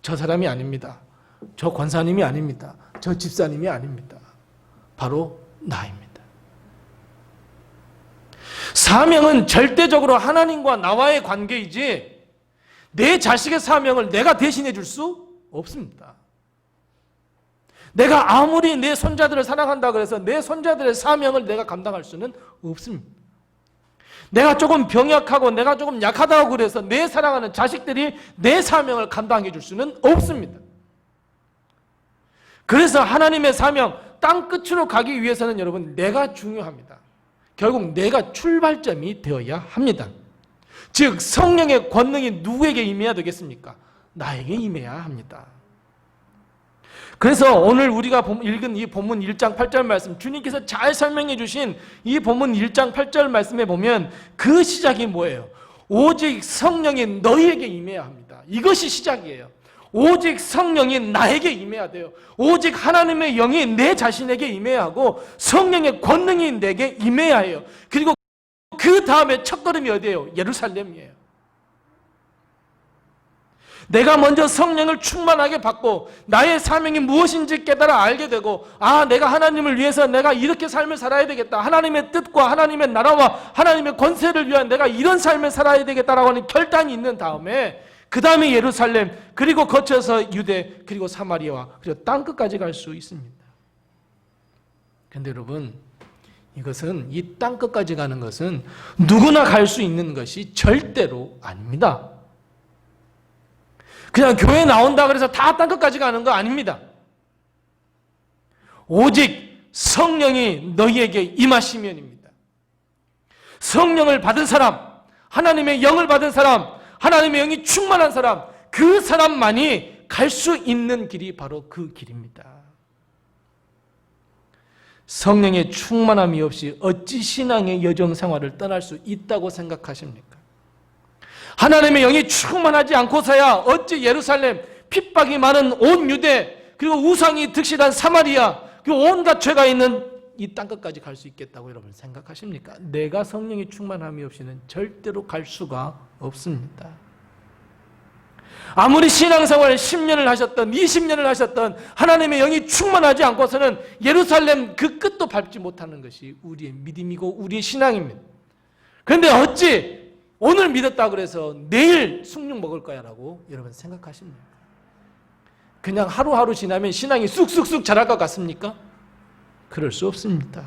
저 사람이 아닙니다. 저 권사님이 아닙니다. 저 집사님이 아닙니다. 바로 나입니다. 사명은 절대적으로 하나님과 나와의 관계이지 내 자식의 사명을 내가 대신해 줄 수 없습니다. 내가 아무리 내 손자들을 사랑한다 그래서 내 손자들의 사명을 내가 감당할 수는 없습니다. 내가 조금 병약하고 내가 조금 약하다고 그래서 내 사랑하는 자식들이 내 사명을 감당해 줄 수는 없습니다. 그래서 하나님의 사명, 땅 끝으로 가기 위해서는 여러분 내가 중요합니다. 결국 내가 출발점이 되어야 합니다. 즉 성령의 권능이 누구에게 임해야 되겠습니까? 나에게 임해야 합니다. 그래서 오늘 우리가 읽은 이 본문 1장 8절 말씀, 주님께서 잘 설명해 주신 이 본문 1장 8절 말씀에 보면 그 시작이 뭐예요? 오직 성령이 너희에게 임해야 합니다. 이것이 시작이에요. 오직 성령이 나에게 임해야 돼요. 오직 하나님의 영이 내 자신에게 임해야 하고 성령의 권능이 내게 임해야 해요. 그리고 그 다음에 첫걸음이 어디예요? 예루살렘이에요. 내가 먼저 성령을 충만하게 받고 나의 사명이 무엇인지 깨달아 알게 되고 내가 하나님을 위해서 내가 이렇게 삶을 살아야 되겠다. 하나님의 뜻과 하나님의 나라와 하나님의 권세를 위한 내가 이런 삶을 살아야 되겠다라고 하는 결단이 있는 다음에 그 다음에 예루살렘 그리고 거쳐서 유대 그리고 사마리아와 그리고 땅끝까지 갈 수 있습니다. 그런데 여러분 이것은 이 땅끝까지 가는 것은 누구나 갈 수 있는 것이 절대로 아닙니다. 그냥 교회 나온다 그래서 다 땅끝까지 가는 거 아닙니다. 오직 성령이 너희에게 임하시면입니다. 성령을 받은 사람, 하나님의 영을 받은 사람, 하나님의 영이 충만한 사람, 그 사람만이 갈 수 있는 길이 바로 그 길입니다. 성령의 충만함이 없이 어찌 신앙의 여정 생활을 떠날 수 있다고 생각하십니까? 하나님의 영이 충만하지 않고서야 어찌 예루살렘, 핍박이 많은 온 유대, 그리고 우상이 득실한 사마리아, 그 온갖 죄가 있는 이 땅끝까지 갈 수 있겠다고 여러분 생각하십니까? 내가 성령의 충만함이 없이는 절대로 갈 수가 없습니다. 아무리 신앙생활 10년을 하셨던 20년을 하셨던 하나님의 영이 충만하지 않고서는 예루살렘 그 끝도 밟지 못하는 것이 우리의 믿음이고 우리의 신앙입니다. 그런데 어찌 오늘 믿었다 그래서 내일 숭늉 먹을 거야 라고 여러분 생각하십니까? 그냥 하루하루 지나면 신앙이 쑥쑥쑥 자랄 것 같습니까? 그럴 수 없습니다.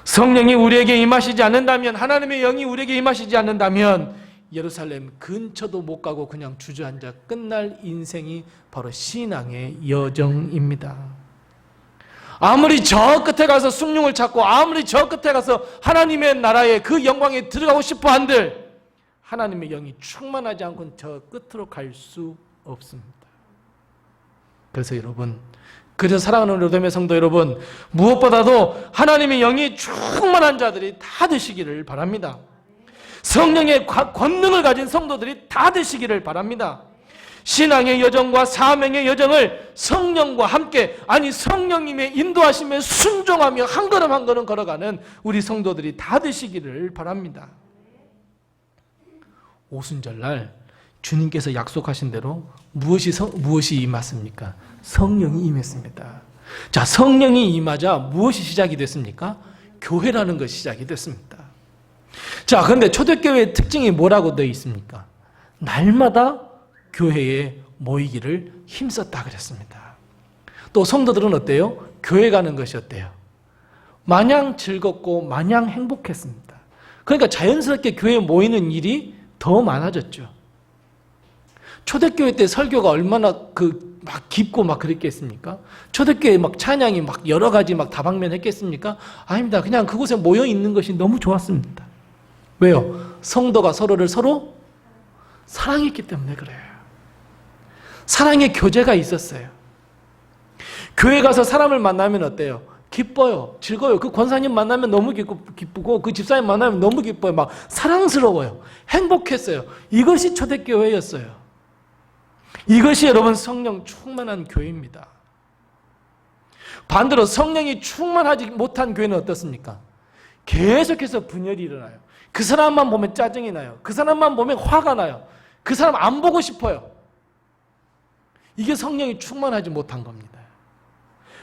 성령이 우리에게 임하시지 않는다면, 하나님의 영이 우리에게 임하시지 않는다면 예루살렘 근처도 못 가고 그냥 주저앉아 끝날 인생이 바로 신앙의 여정입니다. 아무리 저 끝에 가서 숭늉을 찾고 아무리 저 끝에 가서 하나님의 나라에 그 영광에 들어가고 싶어 한들 하나님의 영이 충만하지 않고는 저 끝으로 갈 수 없습니다. 그래서 여러분, 그래서 사랑하는 로뎀의 성도 여러분, 무엇보다도 하나님의 영이 충만한 자들이 다 되시기를 바랍니다. 성령의 권능을 가진 성도들이 다 되시기를 바랍니다. 신앙의 여정과 사명의 여정을 성령과 함께, 아니 성령님의 인도하심에 순종하며 한 걸음 한 걸음 걸어가는 우리 성도들이 다 되시기를 바랍니다. 오순절날 주님께서 약속하신 대로 무엇이 임했습니까? 성령이 임했습니다. 자, 성령이 임하자 무엇이 시작이 됐습니까? 교회라는 것이 시작이 됐습니다. 자, 그런데 초대교회의 특징이 뭐라고 되어 있습니까? 날마다 교회에 모이기를 힘썼다 그랬습니다. 또 성도들은 어때요? 교회 가는 것이 어때요? 마냥 즐겁고 마냥 행복했습니다. 그러니까 자연스럽게 교회에 모이는 일이 더 많아졌죠. 초대교회 때 설교가 얼마나 막 깊고 막 그랬겠습니까? 초대교회 막 찬양이 막 여러 가지 막 다방면했겠습니까? 아닙니다. 그냥 그곳에 모여 있는 것이 너무 좋았습니다. 왜요? 성도가 서로를 서로 사랑했기 때문에 그래요. 사랑의 교제가 있었어요. 교회 가서 사람을 만나면 어때요? 기뻐요. 즐거워요. 그 권사님 만나면 너무 기쁘고 그 집사님 만나면 너무 기뻐요. 막 사랑스러워요. 행복했어요. 이것이 초대교회였어요. 이것이 여러분 성령 충만한 교회입니다. 반대로 성령이 충만하지 못한 교회는 어떻습니까? 계속해서 분열이 일어나요. 그 사람만 보면 짜증이 나요. 그 사람만 보면 화가 나요. 그 사람 안 보고 싶어요. 이게 성령이 충만하지 못한 겁니다.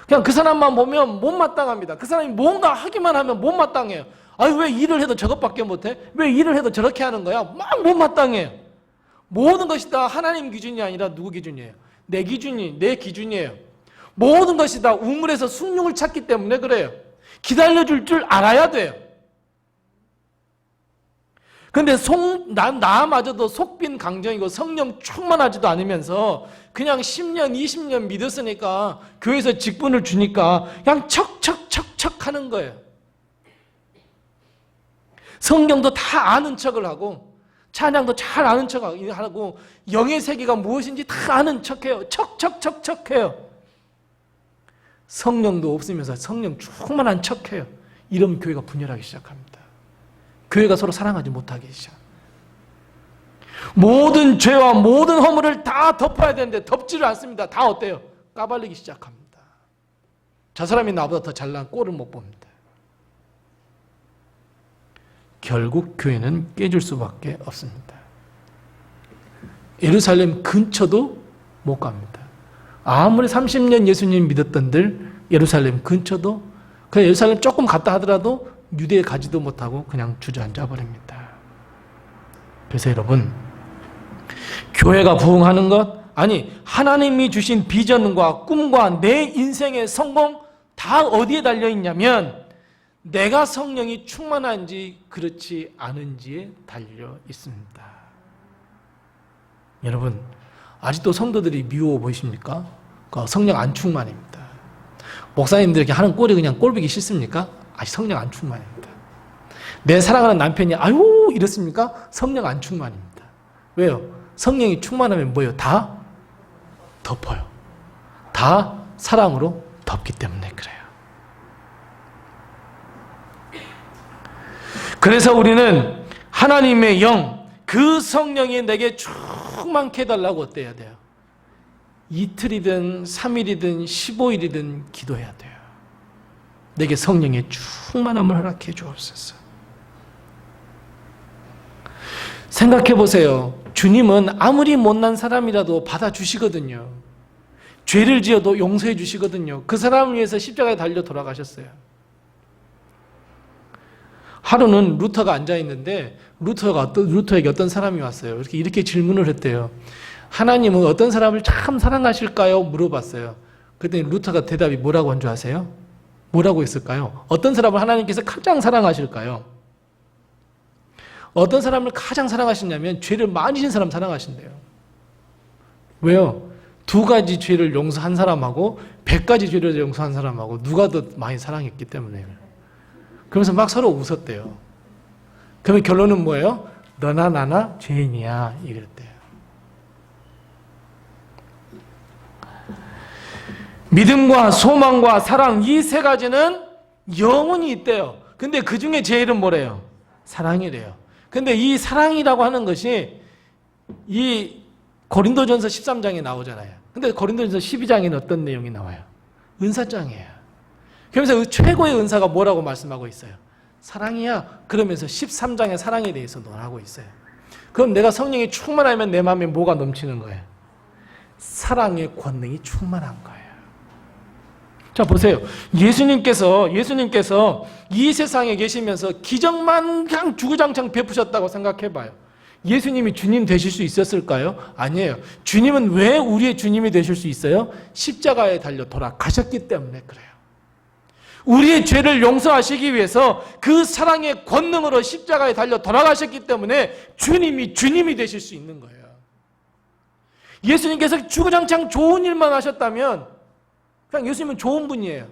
그냥 그 사람만 보면 못마땅합니다. 그 사람이 뭔가 하기만 하면 못마땅해요. 아니 왜 일을 해도 저것밖에 못해? 왜 일을 해도 저렇게 하는 거야? 막 못마땅해요. 모든 것이 다 하나님 기준이 아니라 누구 기준이에요? 내 기준이에요. 모든 것이 다 우물에서 숭늉을 찾기 때문에 그래요. 기다려줄 줄 알아야 돼요. 그런데 나마저도 속빈 강정이고 성령 충만하지도 않으면서 그냥 10년, 20년 믿었으니까 교회에서 직분을 주니까 그냥 척척척척 하는 거예요. 성경도 다 아는 척을 하고 찬양도 잘 아는 척하고 영의 세계가 무엇인지 다 아는 척해요. 척척척척해요. 성령도 없으면서 성령 충만한 척해요. 이러면 교회가 분열하기 시작합니다. 교회가 서로 사랑하지 못하기 시작. 모든 죄와 모든 허물을 다 덮어야 되는데 덮지를 않습니다. 다 어때요? 까발리기 시작합니다. 저 사람이 나보다 더 잘난 꼴을 못 봅니다. 결국 교회는 깨질 수밖에 없습니다. 예루살렘 근처도 못 갑니다. 아무리 30년 예수님 믿었던들 예루살렘 근처도, 그냥 예루살렘 조금 갔다 하더라도 유대에 가지도 못하고 그냥 주저앉아 버립니다. 그래서 여러분, 교회가 부흥하는 것, 아니 하나님이 주신 비전과 꿈과 내 인생의 성공, 다 어디에 달려 있냐면 내가 성령이 충만한지 그렇지 않은지에 달려 있습니다. 여러분, 아직도 성도들이 미워 보이십니까? 성령 안 충만입니다. 목사님들에게 하는 꼴이 그냥 꼴보기 싫습니까? 아직 성령 안 충만입니다. 내 사랑하는 남편이 아유 이렇습니까? 성령 안 충만입니다. 왜요? 성령이 충만하면 뭐예요? 다 덮어요. 다 사랑으로 덮기 때문에 그래요. 그래서 우리는 하나님의 영, 그 성령이 내게 충만케 해달라고 어때야 돼요? 이틀이든 3일이든 15일이든 기도해야 돼요. 내게 성령의 충만함을 허락해 주옵소서. 생각해 보세요. 주님은 아무리 못난 사람이라도 받아주시거든요. 죄를 지어도 용서해 주시거든요. 그 사람을 위해서 십자가에 달려 돌아가셨어요. 하루는 루터가 앉아있는데 루터에게 어떤 사람이 왔어요. 이렇게 질문을 했대요. 하나님은 어떤 사람을 참 사랑하실까요? 물어봤어요. 그랬더니 루터가 대답이 뭐라고 한 줄 아세요? 뭐라고 했을까요? 어떤 사람을 하나님께서 가장 사랑하실까요? 어떤 사람을 가장 사랑하시냐면 죄를 많이 진 사람 사랑하신대요. 왜요? 2가지 죄를 용서한 사람하고 100가지 죄를 용서한 사람하고 누가 더 많이 사랑했기 때문에. 그러면서 막 서로 웃었대요. 그러면 결론은 뭐예요? 너나 나나 죄인이야 이랬대요. 믿음과 소망과 사랑 이 3가지는 영원히 있대요. 근데 그 중에 제일은 뭐래요? 사랑이래요. 근데 이 사랑이라고 하는 것이 이 고린도전서 13장에 나오잖아요. 근데 고린도전서 12장에는 어떤 내용이 나와요? 은사장이에요. 그러면서 그 최고의 은사가 뭐라고 말씀하고 있어요? 사랑이야. 그러면서 13장의 사랑에 대해서 논하고 있어요. 그럼 내가 성령이 충만하면 내 마음에 뭐가 넘치는 거예요? 사랑의 권능이 충만한 거예요. 자, 보세요. 예수님께서 이 세상에 계시면서 기적만 그냥 주구장창 베푸셨다고 생각해 봐요. 예수님이 주님 되실 수 있었을까요? 아니에요. 주님은 왜 우리의 주님이 되실 수 있어요? 십자가에 달려 돌아가셨기 때문에 그래요. 우리의 죄를 용서하시기 위해서 그 사랑의 권능으로 십자가에 달려 돌아가셨기 때문에 주님이 되실 수 있는 거예요. 예수님께서 주구장창 좋은 일만 하셨다면 그냥 예수님은 좋은 분이에요.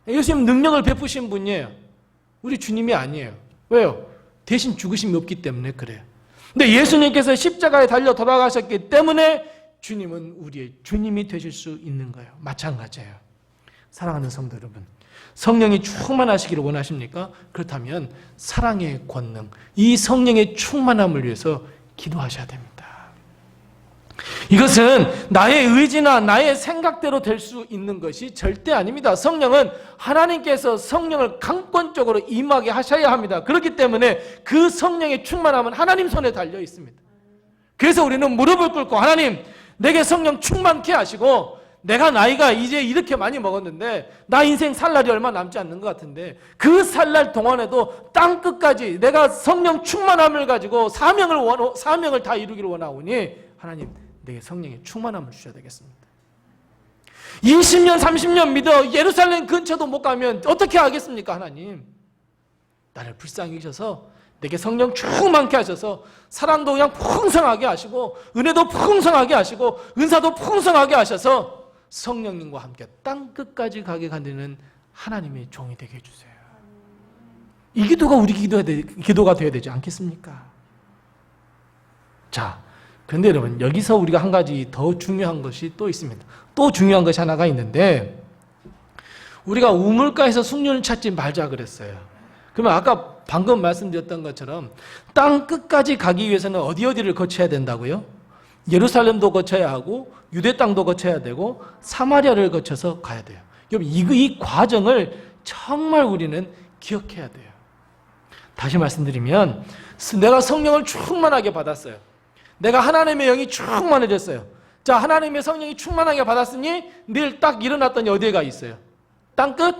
예수님은 능력을 베푸신 분이에요. 우리 주님이 아니에요. 왜요? 대신 죽으심이 없기 때문에 그래요. 근데 예수님께서 십자가에 달려 돌아가셨기 때문에 주님은 우리의 주님이 되실 수 있는 거예요. 마찬가지예요. 사랑하는 성도 여러분, 성령이 충만하시기를 원하십니까? 그렇다면 사랑의 권능, 이 성령의 충만함을 위해서 기도하셔야 됩니다. 이것은 나의 의지나 나의 생각대로 될 수 있는 것이 절대 아닙니다. 성령은 하나님께서 성령을 강권적으로 임하게 하셔야 합니다. 그렇기 때문에 그 성령의 충만함은 하나님 손에 달려 있습니다. 그래서 우리는 무릎을 꿇고 하나님, 내게 성령 충만케 하시고 내가 나이가 이제 이렇게 많이 먹었는데 나 인생 살 날이 얼마 남지 않는 것 같은데 그 살 날 동안에도 땅 끝까지 내가 성령 충만함을 가지고 사명을 다 이루기를 원하오니 하나님, 내게 성령의 충만함을 주셔야 되겠습니다. 20년 30년 믿어 예루살렘 근처도 못 가면 어떻게 하겠습니까? 하나님, 나를 불쌍히 여기셔서 내게 성령 충만케 하셔서 사랑도 그냥 풍성하게 하시고 은혜도 풍성하게 하시고 은사도 풍성하게 하셔서 성령님과 함께 땅 끝까지 가게 만드는 하나님의 종이 되게 해주세요. 이 기도가 우리 기도가 되어야 되지 않겠습니까? 자, 그런데 여러분, 여기서 우리가 한 가지 더 중요한 것이 또 있습니다. 또 중요한 것이 하나가 있는데, 우리가 우물가에서 숭늉을 찾지 말자 그랬어요. 그러면 아까 방금 말씀드렸던 것처럼 땅 끝까지 가기 위해서는 어디를 거쳐야 된다고요? 예루살렘도 거쳐야 하고 유대 땅도 거쳐야 되고 사마리아를 거쳐서 가야 돼요. 여러분, 이 과정을 정말 우리는 기억해야 돼요. 다시 말씀드리면 내가 성령을 충만하게 받았어요. 내가 하나님의 영이 충만해졌어요. 자, 하나님의 성령이 충만하게 받았으니 내일 딱 일어났더니 어디에 가 있어요? 땅끝?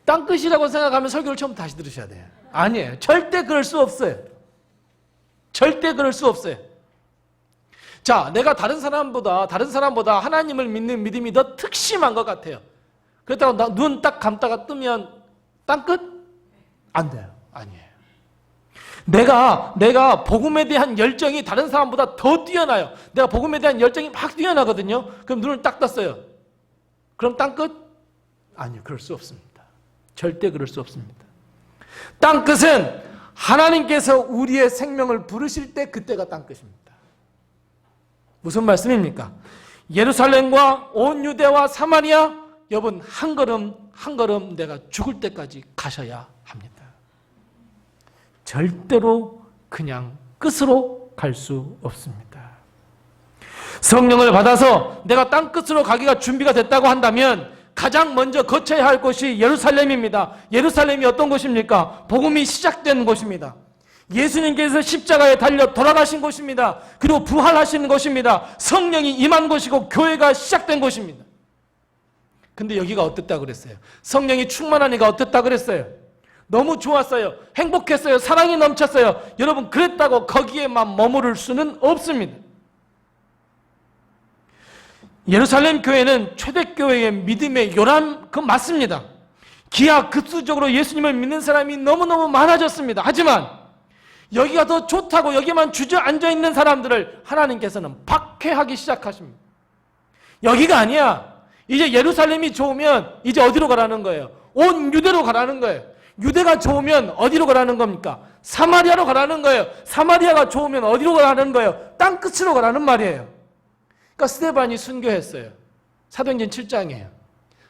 땅끝이라고 생각하면 설교를 처음 다시 들으셔야 돼요. 아니에요. 절대 그럴 수 없어요. 절대 그럴 수 없어요. 자, 내가 다른 사람보다 하나님을 믿는 믿음이 더 특심한 것 같아요. 그렇다고 눈 딱 감다가 뜨면 땅 끝? 안 돼요. 아니에요. 내가 복음에 대한 열정이 다른 사람보다 더 뛰어나요. 내가 복음에 대한 열정이 막 뛰어나거든요. 그럼 눈을 딱 떴어요. 그럼 땅 끝? 아니요. 그럴 수 없습니다. 절대 그럴 수 없습니다. 땅 끝은 하나님께서 우리의 생명을 부르실 때 그때가 땅 끝입니다. 무슨 말씀입니까? 예루살렘과 온 유대와 사마리아, 여러분 한 걸음 한 걸음 내가 죽을 때까지 가셔야 합니다. 절대로 그냥 끝으로 갈 수 없습니다. 성령을 받아서 내가 땅 끝으로 가기가 준비가 됐다고 한다면 가장 먼저 거쳐야 할 곳이 예루살렘입니다. 예루살렘이 어떤 곳입니까? 복음이 시작된 곳입니다. 예수님께서 십자가에 달려 돌아가신 곳입니다. 그리고 부활하시는 곳입니다. 성령이 임한 곳이고 교회가 시작된 곳입니다. 근데 여기가 어땠다 그랬어요? 성령이 충만하니까 어땠다 그랬어요? 너무 좋았어요. 행복했어요. 사랑이 넘쳤어요. 여러분 그랬다고 거기에만 머무를 수는 없습니다. 예루살렘 교회는 초대교회의 믿음의 요람, 그 맞습니다. 기하급수적으로 예수님을 믿는 사람이 너무너무 많아졌습니다. 하지만 여기가 더 좋다고 여기만 주저앉아 있는 사람들을 하나님께서는 박해하기 시작하십니다. 여기가 아니야. 이제 예루살렘이 좋으면 이제 어디로 가라는 거예요? 온 유대로 가라는 거예요. 유대가 좋으면 어디로 가라는 겁니까? 사마리아로 가라는 거예요. 사마리아가 좋으면 어디로 가라는 거예요? 땅 끝으로 가라는 말이에요. 그러니까 스데반이 순교했어요. 사도행전 7장이에요.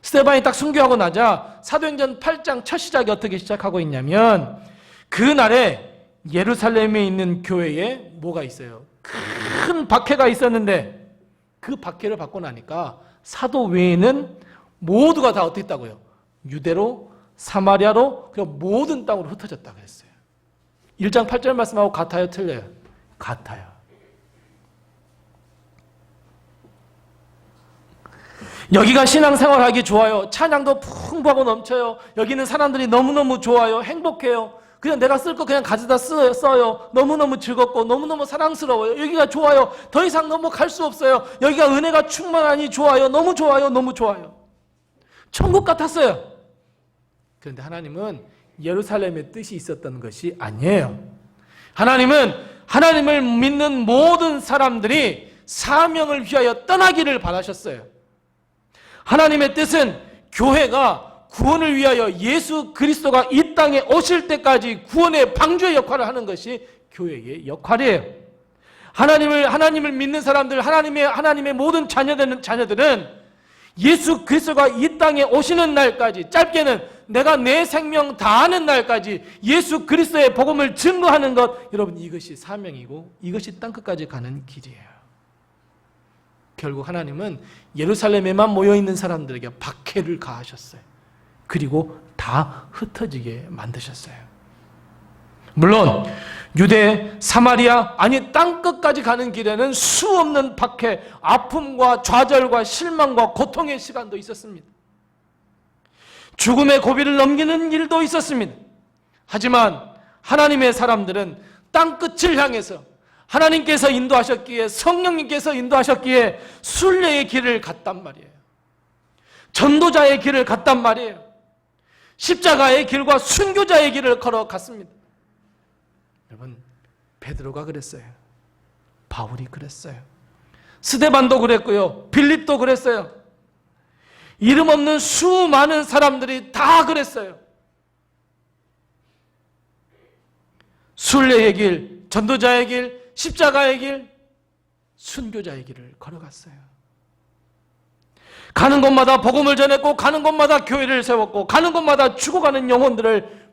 스데반이 딱 순교하고 나자 사도행전 8장 첫 시작이 어떻게 시작하고 있냐면 그날에 예루살렘에 있는 교회에 뭐가 있어요? 큰 박해가 있었는데 그 박해를 받고 나니까 사도 외에는 모두가 다 어떻게 했다고요? 유대로, 사마리아로, 그리고 모든 땅으로 흩어졌다 그랬어요. 1장 8절 말씀하고 같아요? 틀려요? 같아요. 여기가 신앙생활하기 좋아요. 찬양도 풍부하고 넘쳐요. 여기는 사람들이 너무너무 좋아요. 행복해요. 그냥 내가 쓸 거 그냥 가져다 써요. 너무너무 즐겁고 너무너무 사랑스러워요. 여기가 좋아요. 더 이상 너무 갈 수 없어요. 여기가 은혜가 충만하니 좋아요. 너무 좋아요. 너무 좋아요. 천국 같았어요. 그런데 하나님은 예루살렘의 뜻이 있었던 것이 아니에요. 하나님은 하나님을 믿는 모든 사람들이 사명을 위하여 떠나기를 바라셨어요. 하나님의 뜻은 교회가 구원을 위하여 예수 그리스도가 이 땅에 오실 때까지 구원의 방주의 역할을 하는 것이 교회의 역할이에요. 하나님을 믿는 사람들, 하나님의 모든 자녀들은 예수 그리스도가 이 땅에 오시는 날까지, 짧게는 내가 내 생명 다하는 날까지 예수 그리스도의 복음을 증거하는 것, 여러분 이것이 사명이고 이것이 땅끝까지 가는 길이에요. 결국 하나님은 예루살렘에만 모여있는 사람들에게 박해를 가하셨어요. 그리고 다 흩어지게 만드셨어요. 물론 유대, 사마리아, 아니 땅끝까지 가는 길에는 수없는 박해, 아픔과 좌절과 실망과 고통의 시간도 있었습니다. 죽음의 고비를 넘기는 일도 있었습니다. 하지만 하나님의 사람들은 땅끝을 향해서 하나님께서 인도하셨기에, 성령님께서 인도하셨기에 순례의 길을 갔단 말이에요. 전도자의 길을 갔단 말이에요. 십자가의 길과 순교자의 길을 걸어갔습니다. 여러분, 베드로가 그랬어요. 바울이 그랬어요. 스데반도 그랬고요. 빌립도 그랬어요. 이름 없는 수많은 사람들이 다 그랬어요. 순례의 길, 전도자의 길, 십자가의 길, 순교자의 길을 걸어갔어요. 가는 곳마다 복음을 전했고, 가는 곳마다 교회를 세웠고, 가는 곳마다 죽어가는 영혼들을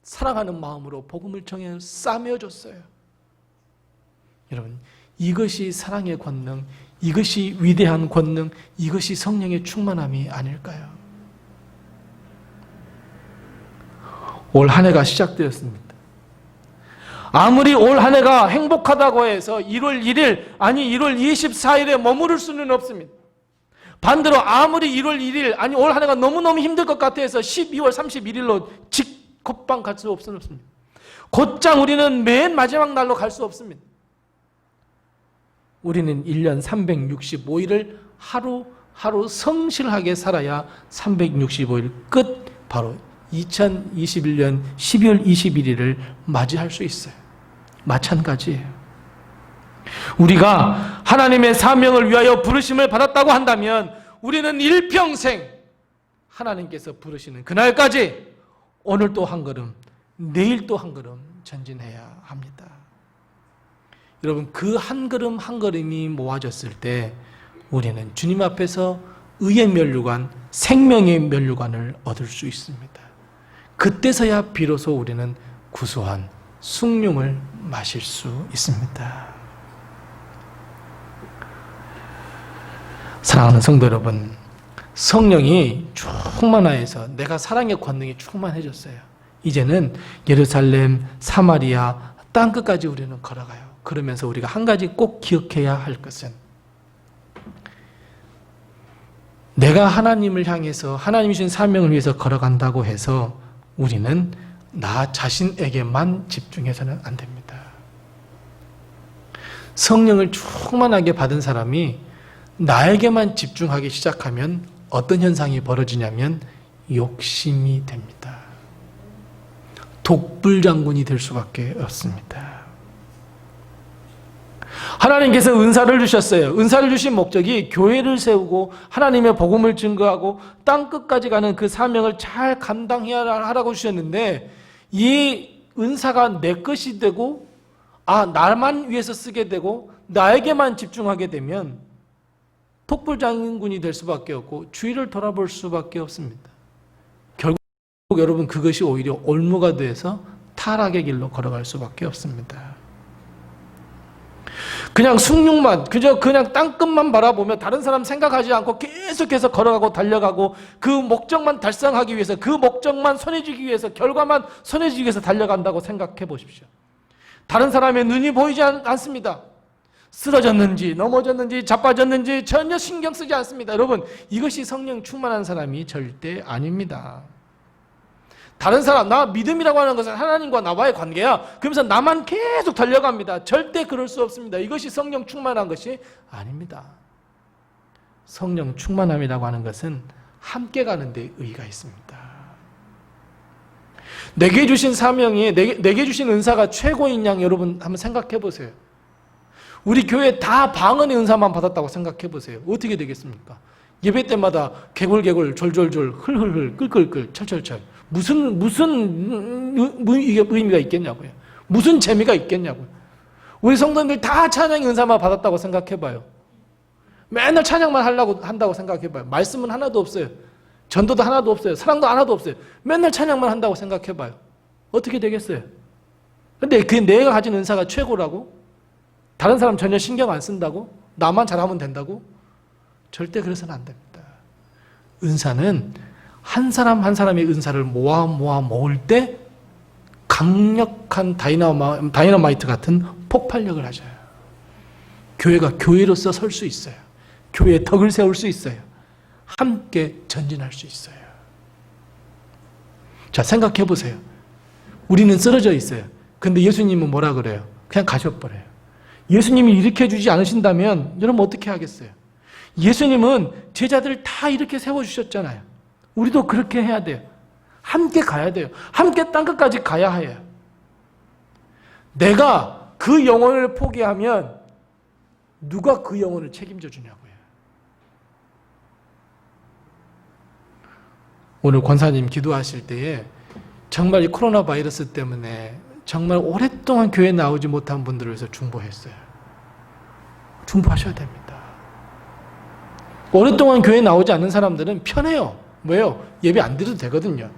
사랑하는 마음으로 복음을 정해 싸매어줬어요. 여러분, 이것이 사랑의 권능, 이것이 위대한 권능, 이것이 성령의 충만함이 아닐까요? 올 한 해가 시작되었습니다. 아무리 올 한 해가 행복하다고 해서 1월 1일, 아니 1월 24일에 머무를 수는 없습니다. 반대로 아무리 1월 1일, 아니 올 한 해가 너무너무 힘들 것 같아 해서 12월 31일로 곧방 갈 수 없습니다. 곧장 우리는 맨 마지막 날로 갈 수 없습니다. 우리는 1년 365일을 하루 하루 성실하게 살아야 365일 끝 바로 2021년 12월 21일을 맞이할 수 있어요. 마찬가지예요. 우리가 하나님의 사명을 위하여 부르심을 받았다고 한다면 우리는 일평생 하나님께서 부르시는 그날까지 오늘 또 한 걸음, 내일 또 한 걸음 전진해야 합니다. 여러분, 그 한 걸음 한 걸음이 모아졌을 때 우리는 주님 앞에서 의의 면류관, 생명의 면류관을 얻을 수 있습니다. 그때서야 비로소 우리는 구수한 숭늉을 마실 수 있습니다. 사랑하는 성도 여러분, 성령이 충만하여서 내가 사랑의 권능이 충만해졌어요. 이제는 예루살렘, 사마리아, 땅끝까지 우리는 걸어가요. 그러면서 우리가 한 가지 꼭 기억해야 할 것은 내가 하나님을 향해서 하나님이 주신 사명을 위해서 걸어간다고 해서 우리는 나 자신에게만 집중해서는 안 됩니다. 성령을 충만하게 받은 사람이 나에게만 집중하기 시작하면 어떤 현상이 벌어지냐면 욕심이 됩니다. 독불장군이 될 수밖에 없습니다. 하나님께서 은사를 주셨어요. 은사를 주신 목적이 교회를 세우고 하나님의 복음을 증거하고 땅끝까지 가는 그 사명을 잘 감당해야 하라고 주셨는데 이 은사가 내 것이 되고 나만 위해서 쓰게 되고 나에게만 집중하게 되면 독불장군이 될 수밖에 없고 주위를 돌아볼 수밖에 없습니다. 결국 여러분 그것이 오히려 올무가 돼서 타락의 길로 걸어갈 수밖에 없습니다. 그냥 숭늉만 그냥 땅끝만 바라보며 다른 사람 생각하지 않고 계속해서 걸어가고 달려가고 그 목적만 달성하기 위해서 그 목적만 손해주기 위해서 결과만 손해주기 위해서 달려간다고 생각해 보십시오. 다른 사람의 눈이 보이지 않습니다. 쓰러졌는지 넘어졌는지 자빠졌는지 전혀 신경 쓰지 않습니다. 여러분 이것이 성령 충만한 사람이 절대 아닙니다. 다른 사람, 나 믿음이라고 하는 것은 하나님과 나와의 관계야. 그러면서 나만 계속 달려갑니다. 절대 그럴 수 없습니다. 이것이 성령 충만한 것이 아닙니다. 성령 충만함이라고 하는 것은 함께 가는 데 의의가 있습니다. 내게 주신 사명이, 내게 주신 은사가 최고인 양 여러분 한번 생각해 보세요. 우리 교회 다 방언의 은사만 받았다고 생각해 보세요. 어떻게 되겠습니까? 예배 때마다 개굴개굴 졸졸졸 흘흘흘 끌끌끌 철철철 무슨 의미가 있겠냐고요. 무슨 재미가 있겠냐고요. 우리 성도님들 다 찬양의 은사만 받았다고 생각해봐요. 맨날 찬양만 한다고 생각해봐요. 말씀은 하나도 없어요. 전도도 하나도 없어요. 사랑도 하나도 없어요. 맨날 찬양만 한다고 생각해봐요. 어떻게 되겠어요? 근데 그 내가 가진 은사가 최고라고? 다른 사람 전혀 신경 안 쓴다고? 나만 잘하면 된다고? 절대 그래서는 안 됩니다. 은사는 한 사람 한 사람의 은사를 모을 때 강력한 다이너마이트 같은 폭발력을 하셔요. 교회가 교회로서 설 수 있어요. 교회의 덕을 세울 수 있어요. 함께 전진할 수 있어요. 자, 생각해 보세요. 우리는 쓰러져 있어요. 근데 예수님은 뭐라 그래요? 그냥 가셔버려요. 예수님이 일으켜 주지 않으신다면 여러분 어떻게 하겠어요? 예수님은 제자들을 다 이렇게 세워주셨잖아요. 우리도 그렇게 해야 돼요. 함께 가야 돼요. 함께 땅끝까지 가야 해요. 내가 그 영혼을 포기하면 누가 그 영혼을 책임져 주냐고요. 오늘 권사님 기도하실 때에 정말 이 코로나 바이러스 때문에 정말 오랫동안 교회에 나오지 못한 분들을 위해서 중보했어요. 중보하셔야 됩니다. 오랫동안 교회에 나오지 않는 사람들은 편해요. 왜요? 예배 안 드려도 되거든요.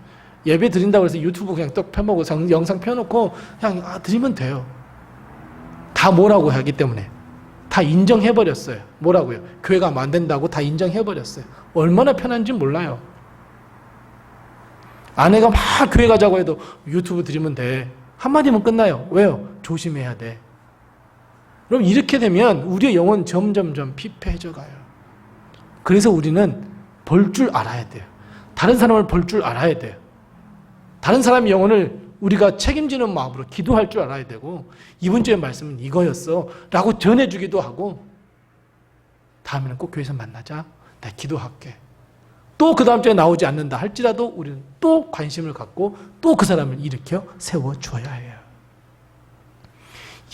예배 드린다고 해서 유튜브 그냥 떡 펴먹고 영상 펴놓고 그냥 드리면 돼요. 다 뭐라고 하기 때문에. 다 인정해버렸어요. 뭐라고요? 교회가 안 된다고 다 인정해버렸어요. 얼마나 편한지 몰라요. 아내가 막 교회 가자고 해도 유튜브 드리면 돼. 한마디면 끝나요. 왜요? 조심해야 돼. 그럼 이렇게 되면 우리의 영혼 점점점 피폐해져 가요. 그래서 우리는 볼 줄 알아야 돼요. 다른 사람을 볼 줄 알아야 돼요. 다른 사람의 영혼을 우리가 책임지는 마음으로 기도할 줄 알아야 되고 이번 주의 말씀은 이거였어 라고 전해주기도 하고 다음에는 꼭 교회에서 만나자. 내가 기도할게. 또 그 다음 주에 나오지 않는다 할지라도 우리는 또 관심을 갖고 또 그 사람을 일으켜 세워줘야 해요.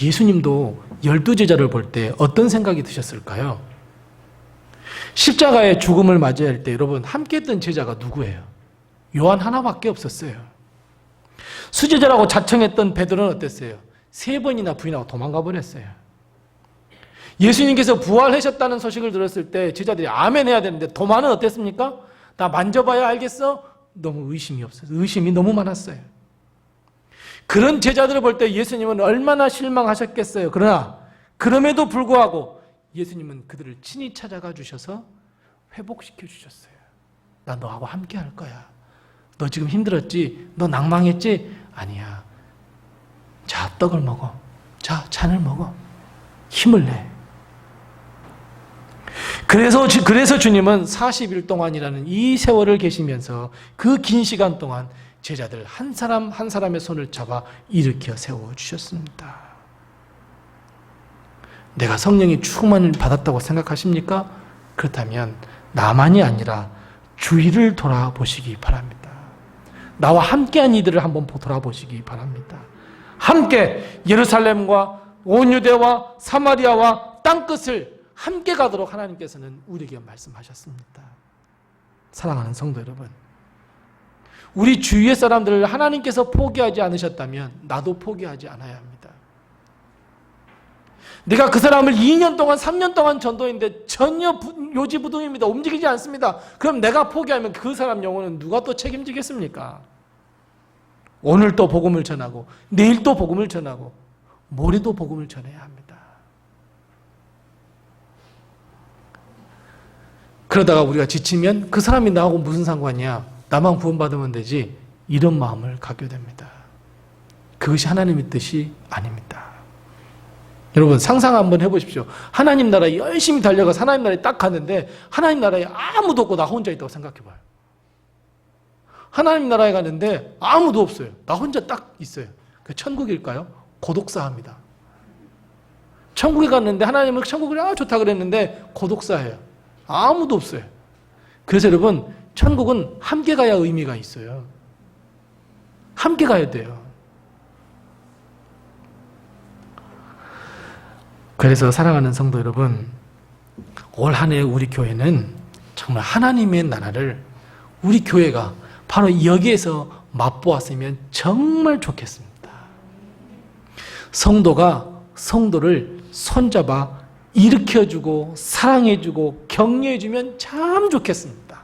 예수님도 12제자를 볼 때 어떤 생각이 드셨을까요? 십자가의 죽음을 맞이할 때 여러분 함께 했던 제자가 누구예요? 요한 하나밖에 없었어요. 수제자라고 자청했던 베드로는 어땠어요? 3번이나 부인하고 도망가 버렸어요. 예수님께서 부활하셨다는 소식을 들었을 때 제자들이 아멘 해야 되는데 도마는 어땠습니까? 나 만져봐야 알겠어? 너무 의심이 없어요. 의심이 너무 많았어요. 그런 제자들을 볼 때 예수님은 얼마나 실망하셨겠어요. 그러나 그럼에도 불구하고 예수님은 그들을 친히 찾아가 주셔서 회복시켜 주셨어요. 나 너하고 함께 할 거야. 너 지금 힘들었지? 너 낭망했지? 아니야. 자, 떡을 먹어. 자, 잔을 먹어. 힘을 내. 그래서 주님은 40일 동안이라는 이 세월을 계시면서 그 긴 시간 동안 제자들 한 사람 한 사람의 손을 잡아 일으켜 세워주셨습니다. 내가 성령이 충만을 받았다고 생각하십니까? 그렇다면 나만이 아니라 주위를 돌아보시기 바랍니다. 나와 함께한 이들을 한번 돌아보시기 바랍니다. 함께 예루살렘과 온 유대와 사마리아와 땅끝을 함께 가도록 하나님께서는 우리에게 말씀하셨습니다. 사랑하는 성도 여러분, 우리 주위의 사람들을 하나님께서 포기하지 않으셨다면 나도 포기하지 않아야 합니다. 내가 그 사람을 2년 동안 3년 동안 전도했는데 전혀 요지부동입니다. 움직이지 않습니다. 그럼 내가 포기하면 그 사람 영혼은 누가 또 책임지겠습니까? 오늘 또 복음을 전하고 내일 또 복음을 전하고 모레도 복음을 전해야 합니다. 그러다가 우리가 지치면 그 사람이 나하고 무슨 상관이야? 나만 구원받으면 되지. 이런 마음을 갖게 됩니다. 그것이 하나님의 뜻이 아닙니다. 여러분 상상 한번 해보십시오. 하나님 나라에 열심히 달려가서 하나님 나라에 딱 갔는데 하나님 나라에 아무도 없고 나 혼자 있다고 생각해봐요. 하나님 나라에 갔는데 아무도 없어요. 나 혼자 딱 있어요. 그 천국일까요? 고독사합니다. 천국에 갔는데 하나님은 천국을 좋다 그랬는데 고독사예요. 아무도 없어요. 그래서 여러분 천국은 함께 가야 의미가 있어요. 함께 가야 돼요. 그래서 사랑하는 성도 여러분, 올 한 해 우리 교회는 정말 하나님의 나라를 우리 교회가 바로 여기에서 맛보았으면 정말 좋겠습니다. 성도가 성도를 손잡아 일으켜주고 사랑해주고 격려해주면 참 좋겠습니다.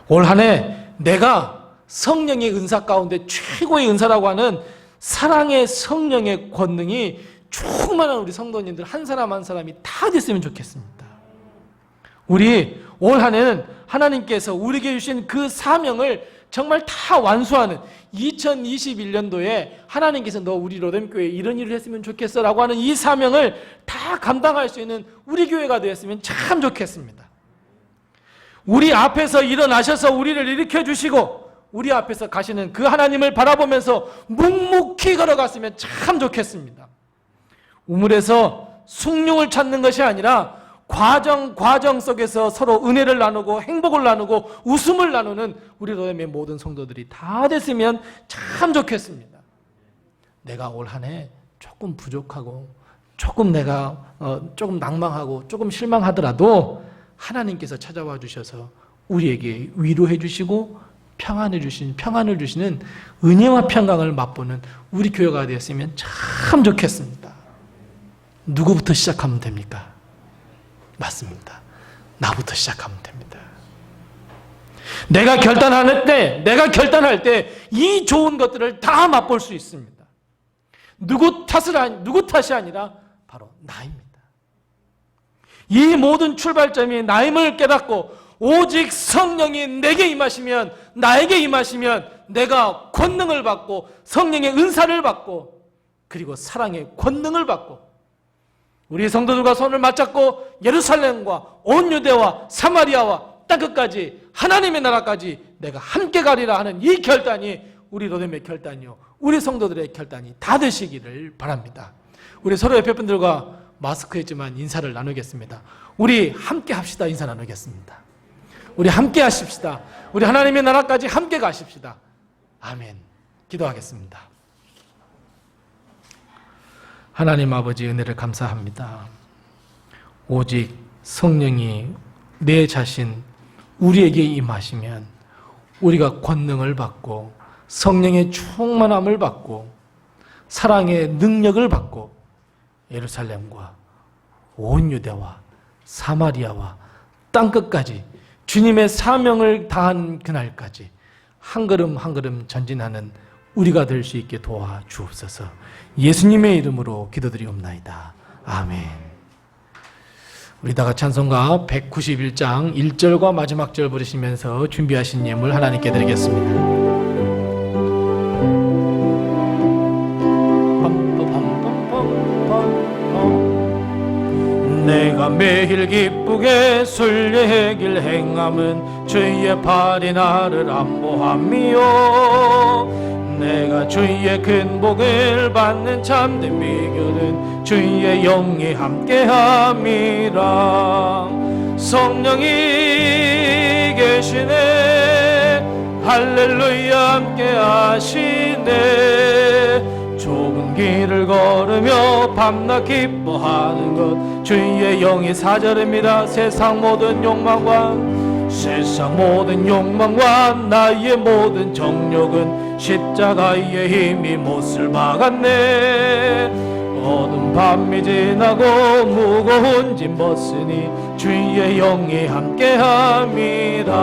올 한 해 내가 성령의 은사 가운데 최고의 은사라고 하는 사랑의 성령의 권능이 충만한 우리 성도님들 한 사람 한 사람이 다 됐으면 좋겠습니다. 우리 올 한 해는 하나님께서 우리에게 주신 그 사명을 정말 다 완수하는 2021년도에 하나님께서 너 우리 로뎀교회에 이런 일을 했으면 좋겠어 라고 하는 이 사명을 다 감당할 수 있는 우리 교회가 되었으면 참 좋겠습니다. 우리 앞에서 일어나셔서 우리를 일으켜 주시고 우리 앞에서 가시는 그 하나님을 바라보면서 묵묵히 걸어갔으면 참 좋겠습니다. 우물에서 숭늉을 찾는 것이 아니라 과정 속에서 서로 은혜를 나누고 행복을 나누고 웃음을 나누는 우리 로뎀의 모든 성도들이 다 됐으면 참 좋겠습니다. 내가 올 한 해 조금 부족하고 조금 내가 조금 낭망하고 조금 실망하더라도 하나님께서 찾아와 주셔서 우리에게 위로해 주시고 평안을 주시는 은혜와 평강을 맛보는 우리 교회가 되었으면 참 좋겠습니다. 누구부터 시작하면 됩니까? 맞습니다. 나부터 시작하면 됩니다. 내가 결단할 때 이 좋은 것들을 다 맛볼 수 있습니다. 누구 탓이 아니라 바로 나입니다. 이 모든 출발점이 나임을 깨닫고 오직 성령이 내게 임하시면 나에게 임하시면 내가 권능을 받고 성령의 은사를 받고 그리고 사랑의 권능을 받고 우리 성도들과 손을 맞잡고 예루살렘과 온 유대와 사마리아와 땅끝까지 하나님의 나라까지 내가 함께 가리라 하는 이 결단이 우리 로뎀의 결단이요 우리 성도들의 결단이 다 되시기를 바랍니다. 우리 서로 옆에 분들과 마스크였지만 인사를 나누겠습니다. 우리 함께 합시다. 인사 나누겠습니다. 우리 함께 하십시다. 우리 하나님의 나라까지 함께 가십시다. 아멘. 기도하겠습니다. 하나님 아버지 은혜를 감사합니다. 오직 성령이 내 자신 우리에게 임하시면 우리가 권능을 받고 성령의 충만함을 받고 사랑의 능력을 받고 예루살렘과 온 유대와 사마리아와 땅끝까지 주님의 사명을 다한 그날까지 한 걸음 한 걸음 전진하는 우리가 될 수 있게 도와 주옵소서. 예수님의 이름으로 기도드리옵나이다. 아멘. 우리 다 같이 찬송가 191장 1절과 마지막 절 부르시면서 준비하신 예물 하나님께 드리겠습니다. 내가 매일 기쁘게 순례의 길 행함은 주의 팔이 나를 안보함이요 내가 주의 큰 복을 받는 참된 비결은 주의 영이 함께함이라 성령이 계시네 할렐루야 함께하시네 좁은 길을 걸으며 밤낮 기뻐하는 것 주의 영이 사절입니다. 세상 모든 욕망과 나의 모든 정욕은 십자가의 힘이 못을 박았네 어두운 밤이 지나고 무거운 짐 벗으니 주의 영이 함께함이라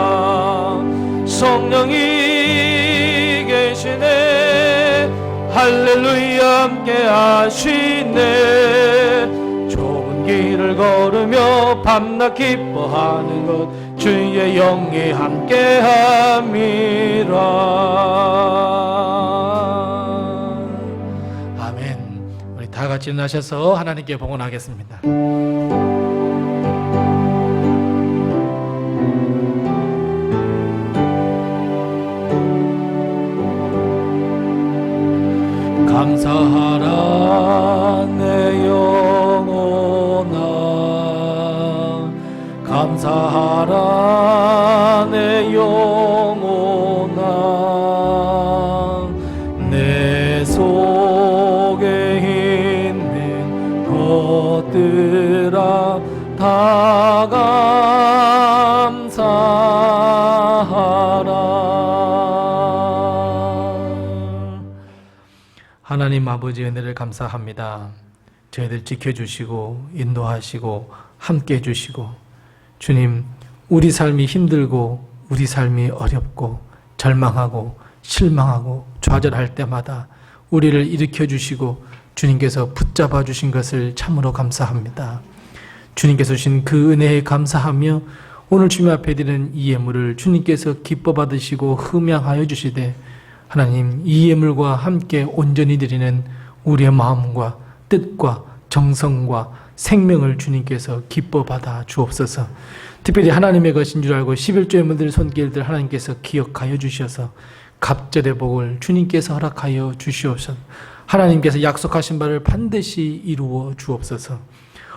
성령이 계시네 할렐루야 함께하시네 좁은 길을 걸으며 밤낮 기뻐하는 것 주의 영이 함께함이라 아멘. 우리 다 같이 일어나셔서 하나님께 봉헌하겠습니다. 감사하라 내 영혼아 감사하라 내 영혼아 내 속에 있는 것들아 다 감사하라 하나님 아버지 은혜를 감사합니다. 저희들 지켜주시고 인도하시고 함께 해주시고 주님 우리 삶이 힘들고 우리 삶이 어렵고 절망하고 실망하고 좌절할 때마다 우리를 일으켜주시고 주님께서 붙잡아 주신 것을 참으로 감사합니다. 주님께서 주신 그 은혜에 감사하며 오늘 주님 앞에 드리는 이 예물을 주님께서 기뻐 받으시고 흠양하여 주시되 하나님 이 예물과 함께 온전히 드리는 우리의 마음과 뜻과 정성과 생명을 주님께서 기뻐 받아 주옵소서. 특별히 하나님의 것인 줄 알고 11조 예물들 손길들 하나님께서 기억하여 주셔서 갑절의 복을 주님께서 허락하여 주시옵소서. 하나님께서 약속하신 바를 반드시 이루어 주옵소서.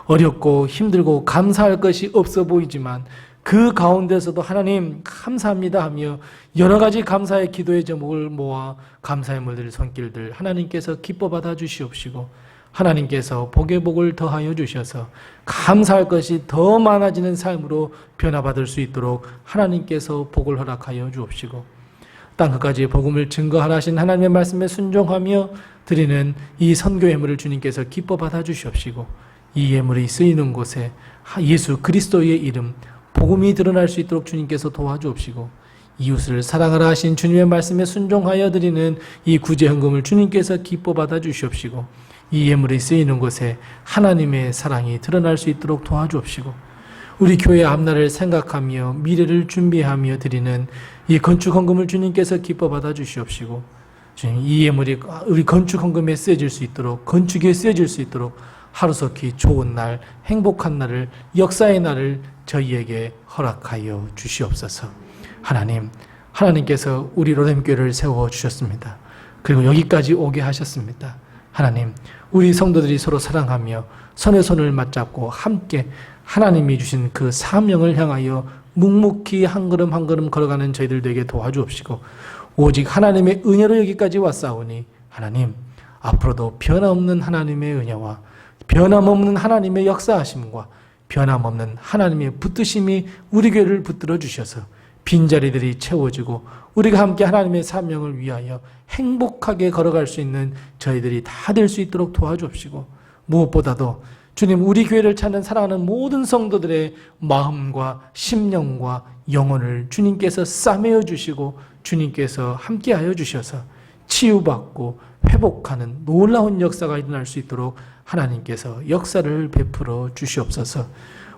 어렵고 힘들고 감사할 것이 없어 보이지만 그 가운데서도 하나님 감사합니다 하며 여러 가지 감사의 기도의 제목을 모아 감사의 물들 손길들 하나님께서 기뻐 받아 주시옵시고 하나님께서 복의 복을 더하여 주셔서 감사할 것이 더 많아지는 삶으로 변화받을 수 있도록 하나님께서 복을 허락하여 주옵시고 땅끝까지 복음을 증거하라 하신 하나님의 말씀에 순종하며 드리는 이 선교 예물을 주님께서 기뻐 받아 주시옵시고 이 예물이 쓰이는 곳에 예수 그리스도의 이름 복음이 드러날 수 있도록 주님께서 도와주옵시고 이웃을 사랑하라 하신 주님의 말씀에 순종하여 드리는 이 구제헌금을 주님께서 기뻐 받아 주시옵시고 이 예물이 쓰이는 곳에 하나님의 사랑이 드러날 수 있도록 도와주옵시고 우리 교회 앞날을 생각하며 미래를 준비하며 드리는 이 건축헌금을 주님께서 기뻐 받아 주시옵시고 주님 이 예물이 우리 건축헌금에 쓰여질 수 있도록 건축에 쓰여질 수 있도록 하루속히 좋은 날 행복한 날을 역사의 날을 저희에게 허락하여 주시옵소서. 하나님께서 우리 로뎀교회를 세워주셨습니다. 그리고 여기까지 오게 하셨습니다. 하나님 우리 성도들이 서로 사랑하며 손에 손을 맞잡고 함께 하나님이 주신 그 사명을 향하여 묵묵히 한 걸음 한 걸음 걸어가는 저희들 되게 도와주옵시고 오직 하나님의 은혜로 여기까지 왔사오니 하나님 앞으로도 변함없는 하나님의 은혜와 변함없는 하나님의 역사하심과 변함없는 하나님의 붙드심이 우리 교회를 붙들어 주셔서 빈자리들이 채워지고 우리가 함께 하나님의 사명을 위하여 행복하게 걸어갈 수 있는 저희들이 다 될 수 있도록 도와주옵시고 무엇보다도 주님 우리 교회를 찾는 사랑하는 모든 성도들의 마음과 심령과 영혼을 주님께서 싸매어 주시고 주님께서 함께하여 주셔서 치유받고 회복하는 놀라운 역사가 일어날 수 있도록 하나님께서 역사를 베풀어 주시옵소서.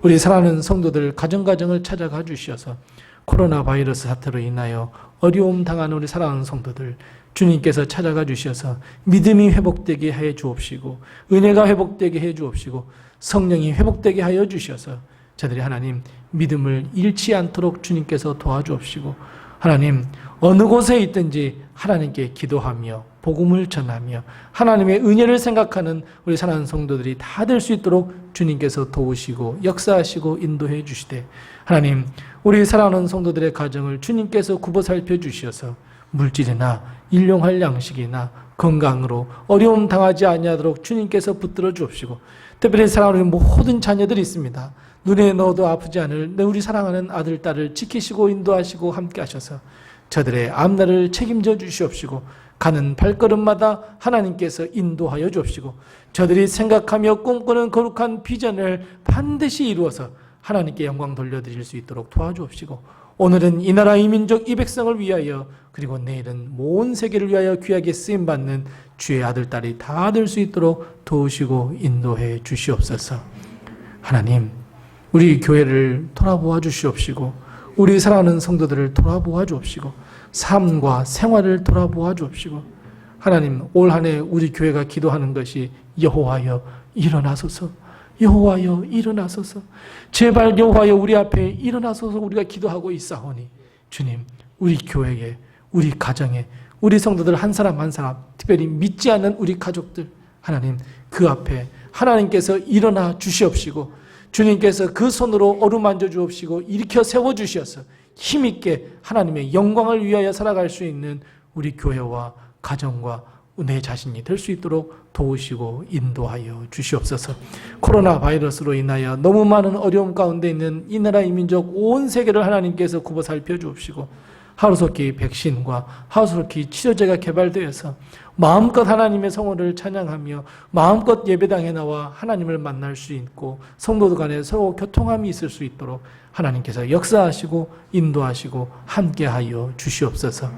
우리 사랑하는 성도들 가정가정을 찾아가 주셔서 코로나 바이러스 사태로 인하여 어려움 당하는 우리 사랑하는 성도들 주님께서 찾아가 주셔서 믿음이 회복되게 해 주옵시고 은혜가 회복되게 해 주옵시고 성령이 회복되게 하여 주셔서 저들이 하나님 믿음을 잃지 않도록 주님께서 도와주옵시고 하나님 어느 곳에 있든지 하나님께 기도하며 복음을 전하며 하나님의 은혜를 생각하는 우리 사랑하는 성도들이 다 될 수 있도록 주님께서 도우시고 역사하시고 인도해 주시되 하나님 우리 사랑하는 성도들의 가정을 주님께서 굽어 살펴주셔서 물질이나 일용할 양식이나 건강으로 어려움 당하지 아니하도록 주님께서 붙들어 주옵시고 특별히 사랑하는 모든 자녀들이 있습니다. 눈에 넣어도 아프지 않을 우리 사랑하는 아들, 딸을 지키시고 인도하시고 함께 하셔서 저들의 앞날을 책임져 주시옵시고 가는 발걸음마다 하나님께서 인도하여 주옵시고 저들이 생각하며 꿈꾸는 거룩한 비전을 반드시 이루어서 하나님께 영광 돌려드릴 수 있도록 도와주옵시고 오늘은 이 나라 이 민족 이 백성을 위하여 그리고 내일은 온 세계를 위하여 귀하게 쓰임받는 주의 아들, 딸이 다 될 수 있도록 도우시고 인도해 주시옵소서. 하나님 우리 교회를 돌아보아 주시옵시고 우리 사랑하는 성도들을 돌아보아 주옵시고 삶과 생활을 돌아보아 주옵시고 하나님 올 한 해 우리 교회가 기도하는 것이 여호와여 일어나소서 여호와여 일어나소서 제발 여호와여 우리 앞에 일어나소서 우리가 기도하고 있사오니 주님 우리 교회에 우리 가정에 우리 성도들 한 사람 한 사람 특별히 믿지 않는 우리 가족들 하나님 그 앞에 하나님께서 일어나 주시옵시고 주님께서 그 손으로 어루만져 주옵시고 일으켜 세워 주셔서 힘있게 하나님의 영광을 위하여 살아갈 수 있는 우리 교회와 가정과 내 자신이 될 수 있도록 도우시고 인도하여 주시옵소서. 코로나 바이러스로 인하여 너무 많은 어려움 가운데 있는 이 나라 이 민족 온 세계를 하나님께서 굽어 살펴주옵시고 하루속히 백신과 하루속히 치료제가 개발되어서 마음껏 하나님의 성호를 찬양하며 마음껏 예배당에 나와 하나님을 만날 수 있고 성도들 간에 서로 교통함이 있을 수 있도록 하나님께서 역사하시고 인도하시고 함께하여 주시옵소서.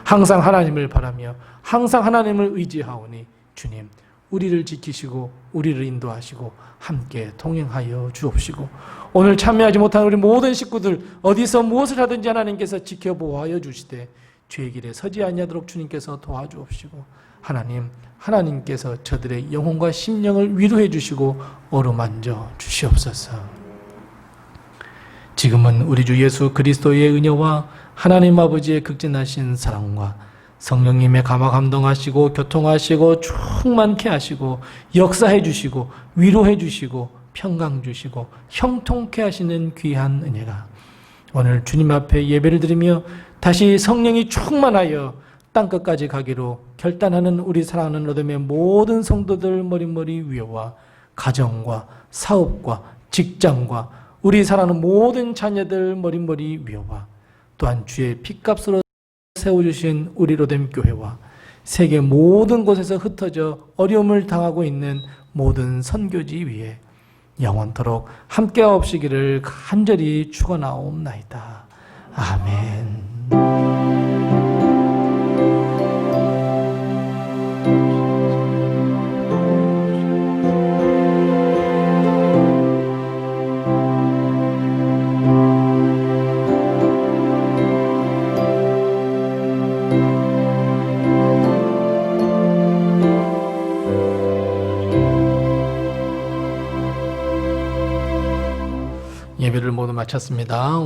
항상 하나님을 바라며 항상 하나님을 의지하오니 주님 우리를 지키시고 우리를 인도하시고 함께 동행하여 주옵시고 오늘 참여하지 못한 우리 모든 식구들 어디서 무엇을 하든지 하나님께서 지켜보아여 주시되 죄의 길에 서지 아니하도록 주님께서 도와주옵시고 하나님께서 저들의 영혼과 심령을 위로해 주시고 어루만져 주시옵소서. 지금은 우리 주 예수 그리스도의 은혜와 하나님 아버지의 극진하신 사랑과 성령님의 감화 감동하시고 교통하시고 충만케 하시고 역사해 주시고 위로해 주시고 평강 주시고 형통케 하시는 귀한 은혜가 오늘 주님 앞에 예배를 드리며 다시 성령이 충만하여 땅끝까지 가기로 결단하는 우리 사랑하는 로뎀의 모든 성도들 머리머리 위와 가정과 사업과 직장과 우리 사랑하는 모든 자녀들 머리머리 위와 또한 주의 핏값으로 세워주신 우리 로뎀 교회와 세계 모든 곳에서 흩어져 어려움을 당하고 있는 모든 선교지 위에 영원토록 함께하옵시기를 간절히 축원하옵나이다. 아멘. 예배를 모두 마쳤습니다.